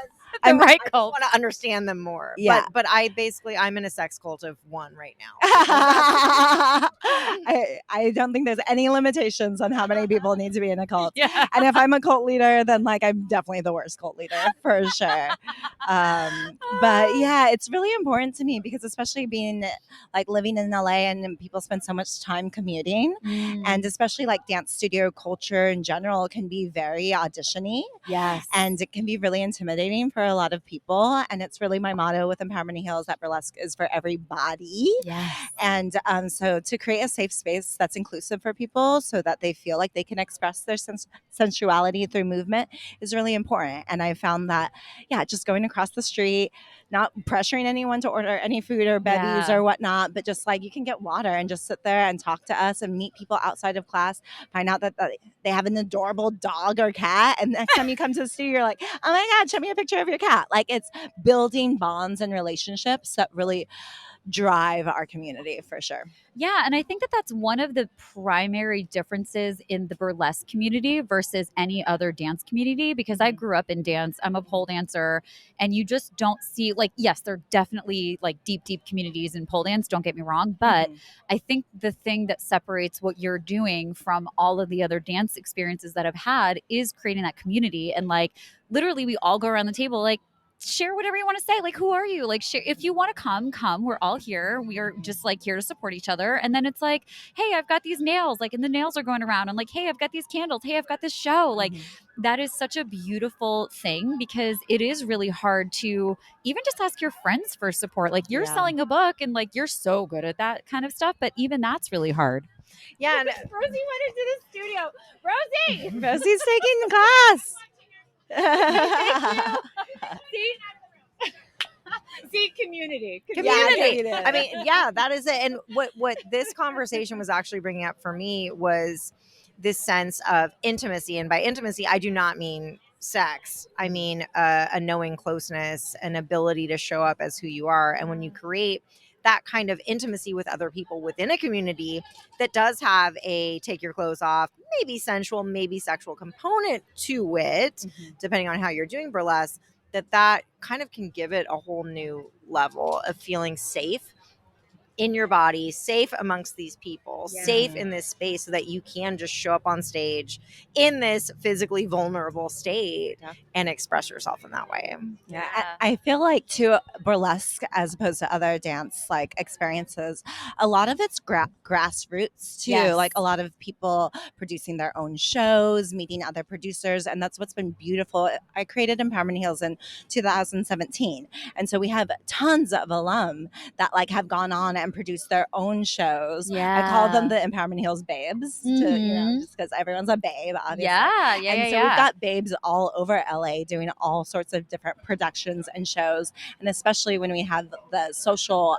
I want to understand them more. Yeah. But I'm in a sex cult of one right now. I don't think there's any limitations on how many people need to be in a cult. Yeah. And if I'm a cult leader, then like I'm definitely the worst cult leader for sure. But yeah, it's really important to me because especially being like living in LA and people spend so much time commuting, and especially like dance studio culture in general can be very audition-y. Yes. And it can be really intimidating for a lot of people. And it's really my motto with Empowerment Heals that burlesque is for everybody. Yes. And so to create a safe space that's inclusive for people so that they feel like they can express their sensuality through movement is really important. And I found that, just going across the street, not pressuring anyone to order any food or bevies or whatnot, but just like you can get water and just sit there and talk to us and meet people outside of class, find out that they have an adorable dog or cat. And next time you come to the studio, you're like, oh my God, show me a picture of your cat. Like it's building bonds and relationships that really drive our community for sure. Yeah, and I think that that's one of the primary differences in the burlesque community versus any other dance community, because I grew up in dance. I'm a pole dancer, and you just don't see, like, yes, there are definitely like deep communities in pole dance, don't get me wrong, but I think the thing that separates what you're doing from all of the other dance experiences that I've had is creating that community. And like literally we all go around the table like, share whatever you want to say. Like, who are you? Like, share, if you want to come. We're all here. We are just like here to support each other. And then it's like, hey, I've got these nails. Like, and the nails are going around. And like, hey, I've got these candles. Hey, I've got this show. Like, that is such a beautiful thing, because it is really hard to even just ask your friends for support. Like, you're selling a book and like you're so good at that kind of stuff, but even that's really hard. Yeah. And Rosie went into the studio. Rosie, Rosie's taking the class. See, community. Community. I mean, yeah, that is it. And what this conversation was actually bringing up for me was this sense of intimacy. And by intimacy, I do not mean sex. I mean a knowing closeness, an ability to show up as who you are. And when you create that kind of intimacy with other people within a community that does have a take your clothes off, maybe sensual, maybe sexual component to it, depending on how you're doing burlesque, that kind of can give it a whole new level of feeling safe in your body, safe amongst these people, safe in this space, so that you can just show up on stage in this physically vulnerable state and express yourself in that way. Yeah. I feel like too, burlesque as opposed to other dance like experiences, a lot of it's grassroots too. Yes. Like a lot of people producing their own shows, meeting other producers, and that's what's been beautiful. I created Empowerment Heals in 2017, and so we have tons of alum that like have gone on and produced their own shows. I call them the Empowerment Heals babes, to, you know, just because everyone's a babe, obviously. And so we've got babes all over LA doing all sorts of different productions and shows, and especially when we have the social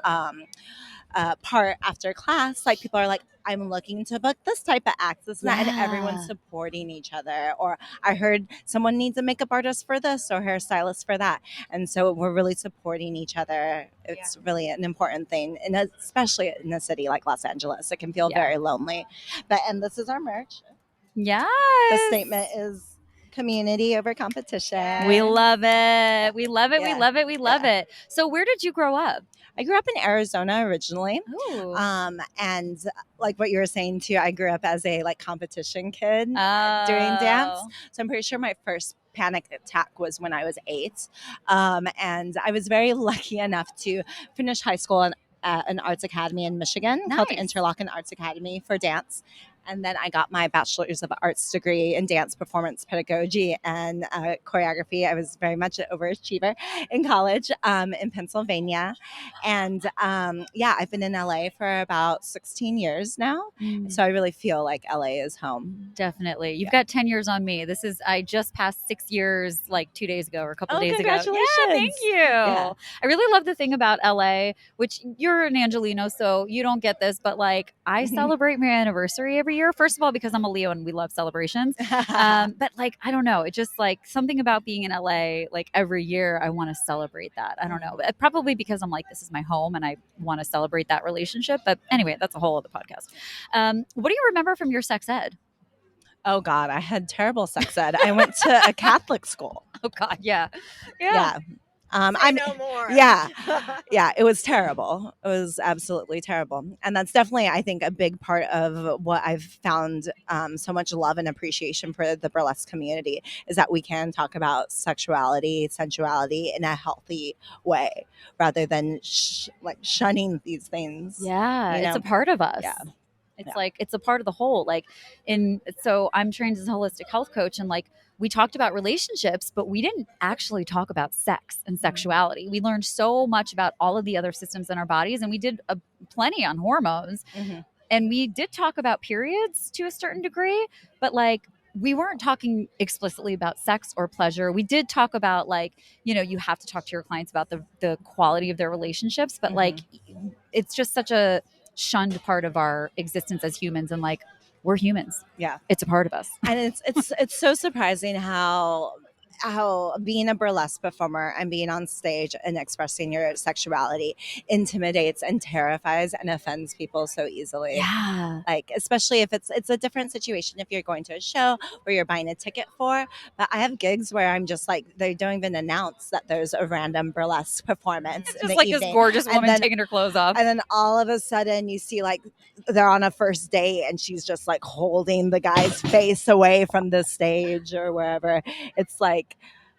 part after class, like people are like, I'm looking to book this type of act, this and that, and everyone's supporting each other. Or I heard someone needs a makeup artist for this or hairstylist for that, and so we're really supporting each other. It's really an important thing, and especially in a city like Los Angeles, it can feel very lonely. But and this is our merch. Yes. The statement is community over competition. We love it. We love it. We love it. We love it. So where did you grow up? I grew up in Arizona originally. Ooh. And like what you were saying too, I grew up as a like competition kid doing Oh. dance. So I'm pretty sure my first panic attack was when I was 8. And I was very lucky enough to finish high school in an arts academy in Michigan called the Nice. Interlochen Arts Academy for dance. And then I got my bachelor's of arts degree in dance performance pedagogy and choreography. I was very much an overachiever in college in Pennsylvania. And I've been in LA for about 16 years now. So I really feel like LA is home. Definitely. You've got 10 years on me. I just passed 6 years like 2 days ago or a couple days ago. Congratulations. Yeah, thank you. Yeah. I really love the thing about LA, which you're an Angelino, so you don't get this, but like I celebrate my anniversary every year. First of all, because I'm a Leo and we love celebrations. But like, I don't know. It just like something about being in LA, like every year I want to celebrate that. I don't know. Probably because I'm like, this is my home and I want to celebrate that relationship. But anyway, that's a whole other podcast. What do you remember from your sex ed? Oh God, I had terrible sex ed. I went to a Catholic school. Oh God, yeah. I know more. Yeah, it was terrible. It was absolutely terrible. And that's definitely, I think, a big part of what I've found so much love and appreciation for the burlesque community is that we can talk about sexuality, sensuality in a healthy way rather than shunning these things. Yeah, you know? it's a part of us. Yeah. It's like, it's a part of the whole. Like so I'm trained as a holistic health coach, and like we talked about relationships, but we didn't actually talk about sex and sexuality. We learned so much about all of the other systems in our bodies, and we did plenty on hormones. And we did talk about periods to a certain degree, but like we weren't talking explicitly about sex or pleasure. We did talk about like, you know, you have to talk to your clients about the quality of their relationships, but like it's just such a shunned part of our existence as humans, and like we're humans. Yeah. It's a part of us. And it's so surprising how how being a burlesque performer and being on stage and expressing your sexuality intimidates and terrifies and offends people so easily. Yeah. Like, especially if it's a different situation if you're going to a show where you're buying a ticket for. But I have gigs where I'm just like, they don't even announce that there's a random burlesque performance It's in just the like evening. this gorgeous And woman then- taking her clothes off. And then all of a sudden you see like they're on a first date and she's just like holding the guy's face away from the stage or wherever. It's like,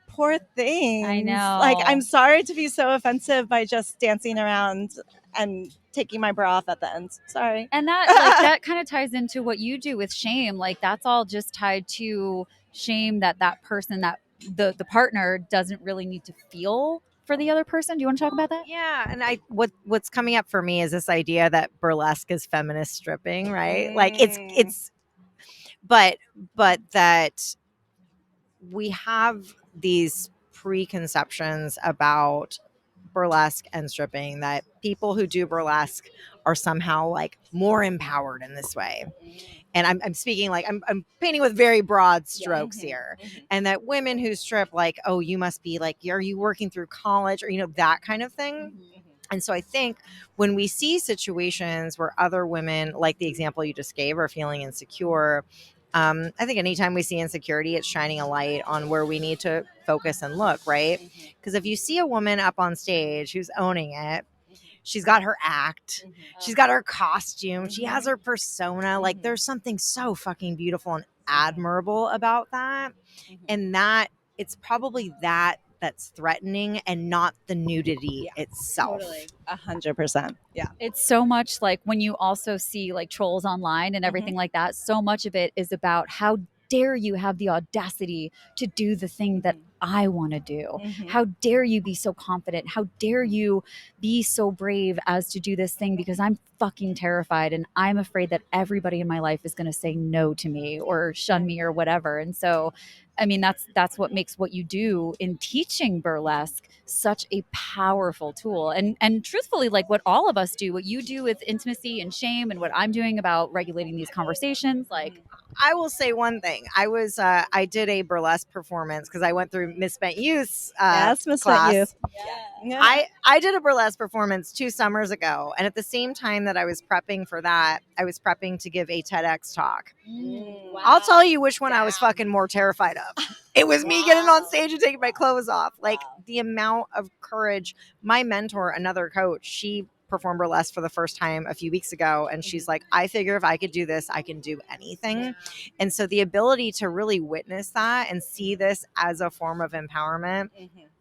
poor things. I know. Like, I'm sorry to be so offensive by just dancing around and taking my bra off at the end. Sorry. And that kind of ties into what you do with shame. Like that's all just tied to shame that person, that the partner doesn't really need to feel for the other person. Do you want to talk about that? Yeah, and what's coming up for me is this idea that burlesque is feminist stripping, right? Like it's but that we have these preconceptions about burlesque and stripping, that people who do burlesque are somehow like more empowered in this way. And I'm speaking like I'm painting with very broad strokes here. And that women who strip, like, oh, you must be like, are you working through college, or that kind of thing. And so I think when we see situations where other women, like the example you just gave, are feeling insecure, I think anytime we see insecurity, it's shining a light on where we need to focus and look, right? Because if you see a woman up on stage who's owning it, she's got her act, she's got her costume, she has her persona, like there's something so fucking beautiful and admirable about that. And that it's probably that's threatening and not the nudity itself. Totally. 100%. Yeah. It's so much like when you also see like trolls online and everything like that, so much of it is about how dare you have the audacity to do the thing that I want to do? How dare you be so confident? How dare you be so brave as to do this thing? Because I'm fucking terrified and I'm afraid that everybody in my life is going to say no to me or shun me or whatever. And so, I mean, that's what makes what you do in teaching burlesque such a powerful tool. And truthfully, like what all of us do, what you do with intimacy and shame, and what I'm doing about regulating these conversations, like. I will say one thing. I did a burlesque performance because I went through Miss Spent Youth's Yes, Miss class. Spent Youth. Yeah. I did a burlesque performance 2 summers ago, and at the same time that I was prepping for that, I was prepping to give a TEDx talk. Wow. I'll tell you which one I was fucking more terrified of. It was me getting on stage and taking my clothes off. Like the amount of courage. My mentor, another coach, she performed burlesque for the first time a few weeks ago, and she's like, I figure if I could do this, I can do anything. And so the ability to really witness that and see this as a form of empowerment,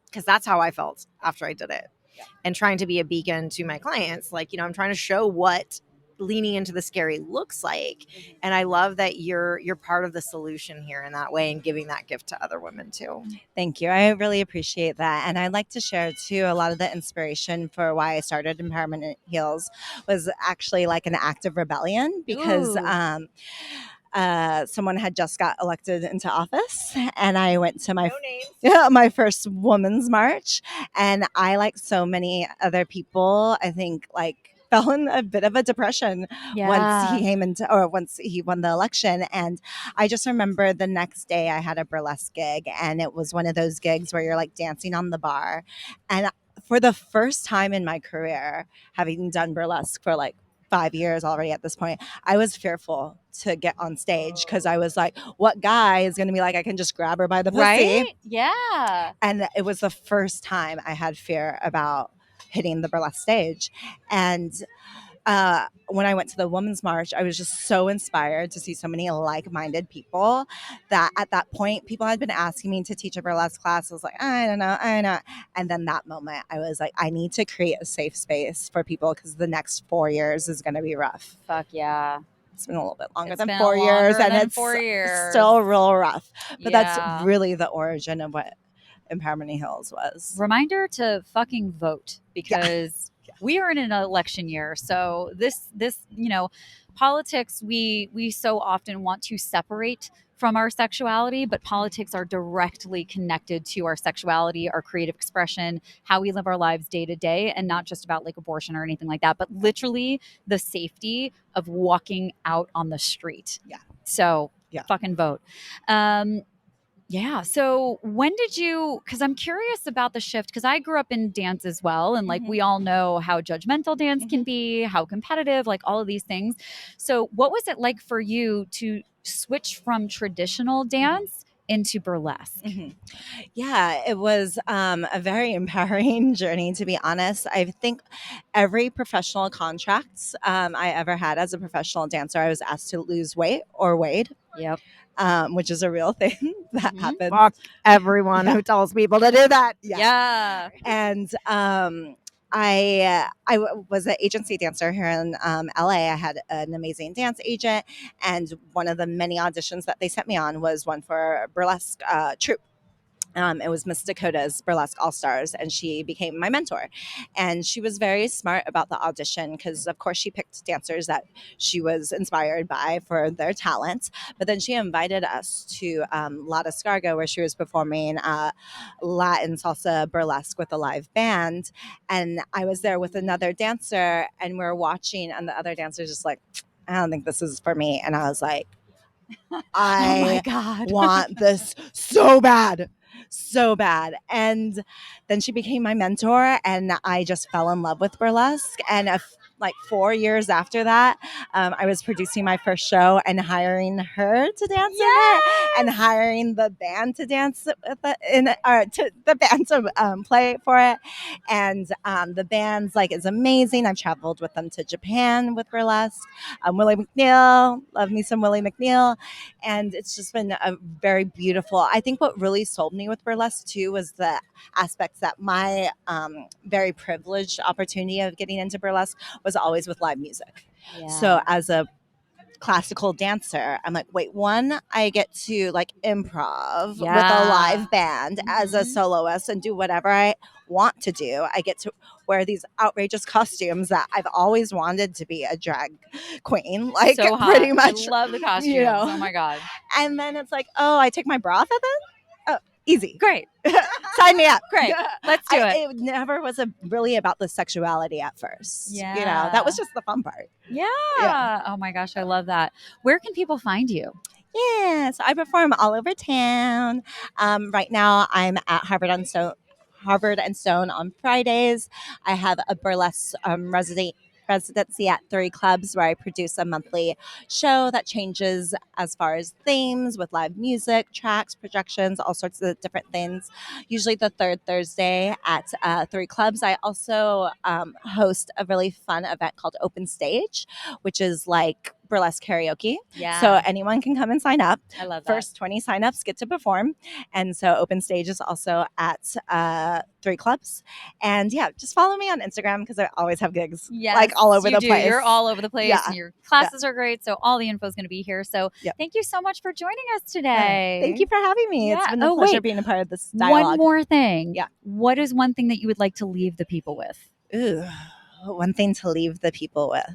because that's how I felt after I did it. And trying to be a beacon to my clients, like, I'm trying to show what leaning into the scary looks like. And I love that you're part of the solution here in that way and giving that gift to other women too. Thank you. I really appreciate that. And I'd like to share too, a lot of the inspiration for why I started Empowerment Heals was actually like an act of rebellion because someone had just got elected into office, and I went to my first women's march, and I, like so many other people, I think, like fell in a bit of a depression once he won the election. And I just remember the next day I had a burlesque gig, and it was one of those gigs where you're like dancing on the bar. And for the first time in my career, having done burlesque for like 5 years already at this point, I was fearful to get on stage because I was like, what guy is going to be like, I can just grab her by the pussy? Right? Yeah. And it was the first time I had fear about hitting the burlesque stage. And when I went to the Women's March, I was just so inspired to see so many like-minded people that at that point, people had been asking me to teach a burlesque class. I was like, I don't know. And then that moment, I was like, I need to create a safe space for people because the next 4 years is going to be rough. Fuck yeah. It's been a little bit longer It's than been 4 years, and it's 4 years. still real rough. But Yeah. that's really the origin of what Empowerment Hills was. Reminder to fucking vote, because we are in an election year. So this politics, we so often want to separate from our sexuality, but politics are directly connected to our sexuality, our creative expression, how we live our lives day to day, and not just about like abortion or anything like that, but literally the safety of walking out on the street. Yeah. So fucking vote. Yeah. So when did you, because I'm curious about the shift, because I grew up in dance as well. And like we all know how judgmental dance can be, how competitive, like all of these things. So what was it like for you to switch from traditional dance into burlesque? Yeah, it was a very empowering journey, to be honest. I think every professional contracts I ever had as a professional dancer, I was asked to lose weight or weighed, Yep. which is a real thing that happens. Fuck everyone Yeah. who tells people to do that. Yeah. And was an agency dancer here in LA. I had an amazing dance agent, and one of the many auditions that they sent me on was one for a burlesque troupe. It was Miss Dakota's Burlesque All Stars, and she became my mentor. And she was very smart about the audition because, of course, she picked dancers that she was inspired by for their talents. But then she invited us to La Descarga, where she was performing Latin salsa burlesque with a live band. And I was there with another dancer, and we were watching, and the other dancer's just like, I don't think this is for me. And I was like, Oh my I God. want this so bad. So bad. And then she became my mentor, and I just fell in love with burlesque. And like 4 years after that, I was producing my first show and hiring her to dance in it, and hiring the band to dance with it to the band to play for it. And the band's like is amazing. I've traveled with them to Japan with burlesque. Willie McNeil, love me some Willie McNeil. And it's just been a very beautiful. I think what really sold me with burlesque too was the aspects that my very privileged opportunity of getting into burlesque was always with live music. So as a classical dancer, I'm like, wait, one, I get to like improv with a live band as a soloist and do whatever I want to do. I get to wear these outrageous costumes that I've always wanted to be a drag queen, like So hot. pretty much. I love the costumes. You know. Oh my God. And then it's like, oh, I take my bra off at then? Oh, easy. Great. Sign me up. Great. Let's do it. It never was really about the sexuality at first. You know, that was just the fun part. Yeah. Oh my gosh. I love that. Where can people find you? Yeah, so I perform all over town. Right now, I'm at Harvard and Stone on Fridays. I have a burlesque residency at 3 clubs where I produce a monthly show that changes as far as themes with live music, tracks, projections, all sorts of different things. Usually the third Thursday at 3 clubs. I also host a really fun event called Open Stage, which is like burlesque karaoke. Yeah. So anyone can come and sign up. I love that. First 20 signups get to perform. And so Open Stage is also at 3 clubs. And yeah, just follow me on Instagram because I always have gigs like all over the place. You're all over the place. Yeah. And your classes are great. So all the info is going to be here. So thank you so much for joining us today. Thank you for having me. It's been a pleasure being a part of this dialogue. One more thing. Yeah. What is one thing that you would like to leave the people with? Ooh, one thing to leave the people with.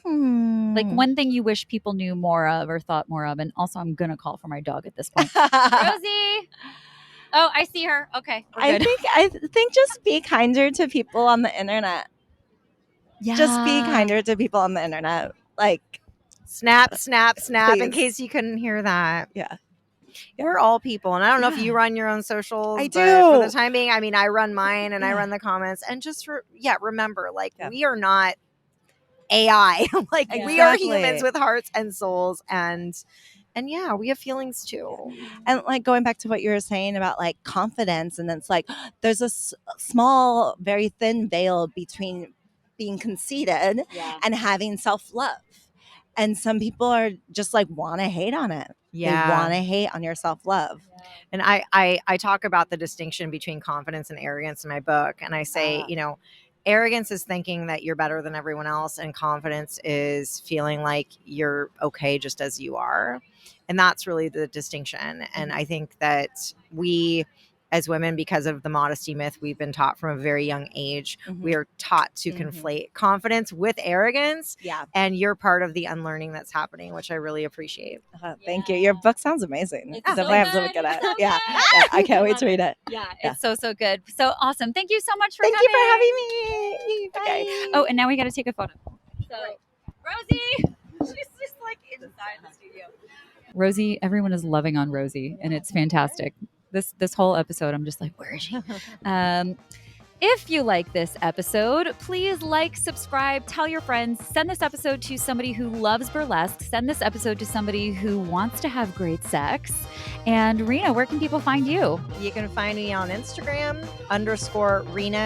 Like one thing you wish people knew more of or thought more of. And also, I'm going to call for my dog at this point. Rosie. Oh, I see her. Okay. We're good. I think just be kinder to people on the internet. Yeah. Just be kinder to people on the internet. Like snap, snap, snap. Please. In case you couldn't hear that. Yeah. We're all people. And I don't know if you run your own socials. I but for do. the time being, I mean, I run mine and I run the comments. And just, remember, like, we are not AI. Like, we are humans with hearts and souls. And yeah, we have feelings too. And like going back to what you were saying about like confidence, and it's like there's a small, very thin veil between being conceited and having self-love. And some people are just like want to hate on it. Yeah. They want to hate on your self-love. And I talk about the distinction between confidence and arrogance in my book. And I say, arrogance is thinking that you're better than everyone else. And confidence is feeling like you're okay just as you are. And that's really the distinction. And I think that we, as women, because of the modesty myth we've been taught from a very young age, we are taught to conflate confidence with arrogance. Yeah. And you're part of the unlearning that's happening, which I really appreciate. Thank you. Your book sounds amazing. It's Definitely so have to good. look at it. So Yeah. good. I can't wait to read it. Yeah, it's so good. So awesome. Thank you so much for Thank coming. you for having me. Bye. Okay. Oh, and now we got to take a photo. So, Rosie, she's just like inside the studio. Rosie, everyone is loving on Rosie, and it's fantastic. This whole episode, I'm just like, where is she? If you like this episode, please like, subscribe, tell your friends, send this episode to somebody who loves burlesque, send this episode to somebody who wants to have great sex. And Rena, where can people find you? You can find me on Instagram _Rena.Martine_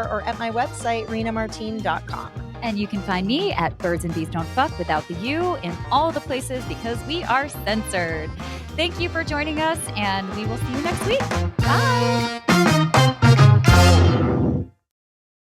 or at my website, renamartine.com. And you can find me at Birds and Bees Don't Fuck without the U in all the places because we are censored. Thank you for joining us, and we will see you next week. Bye.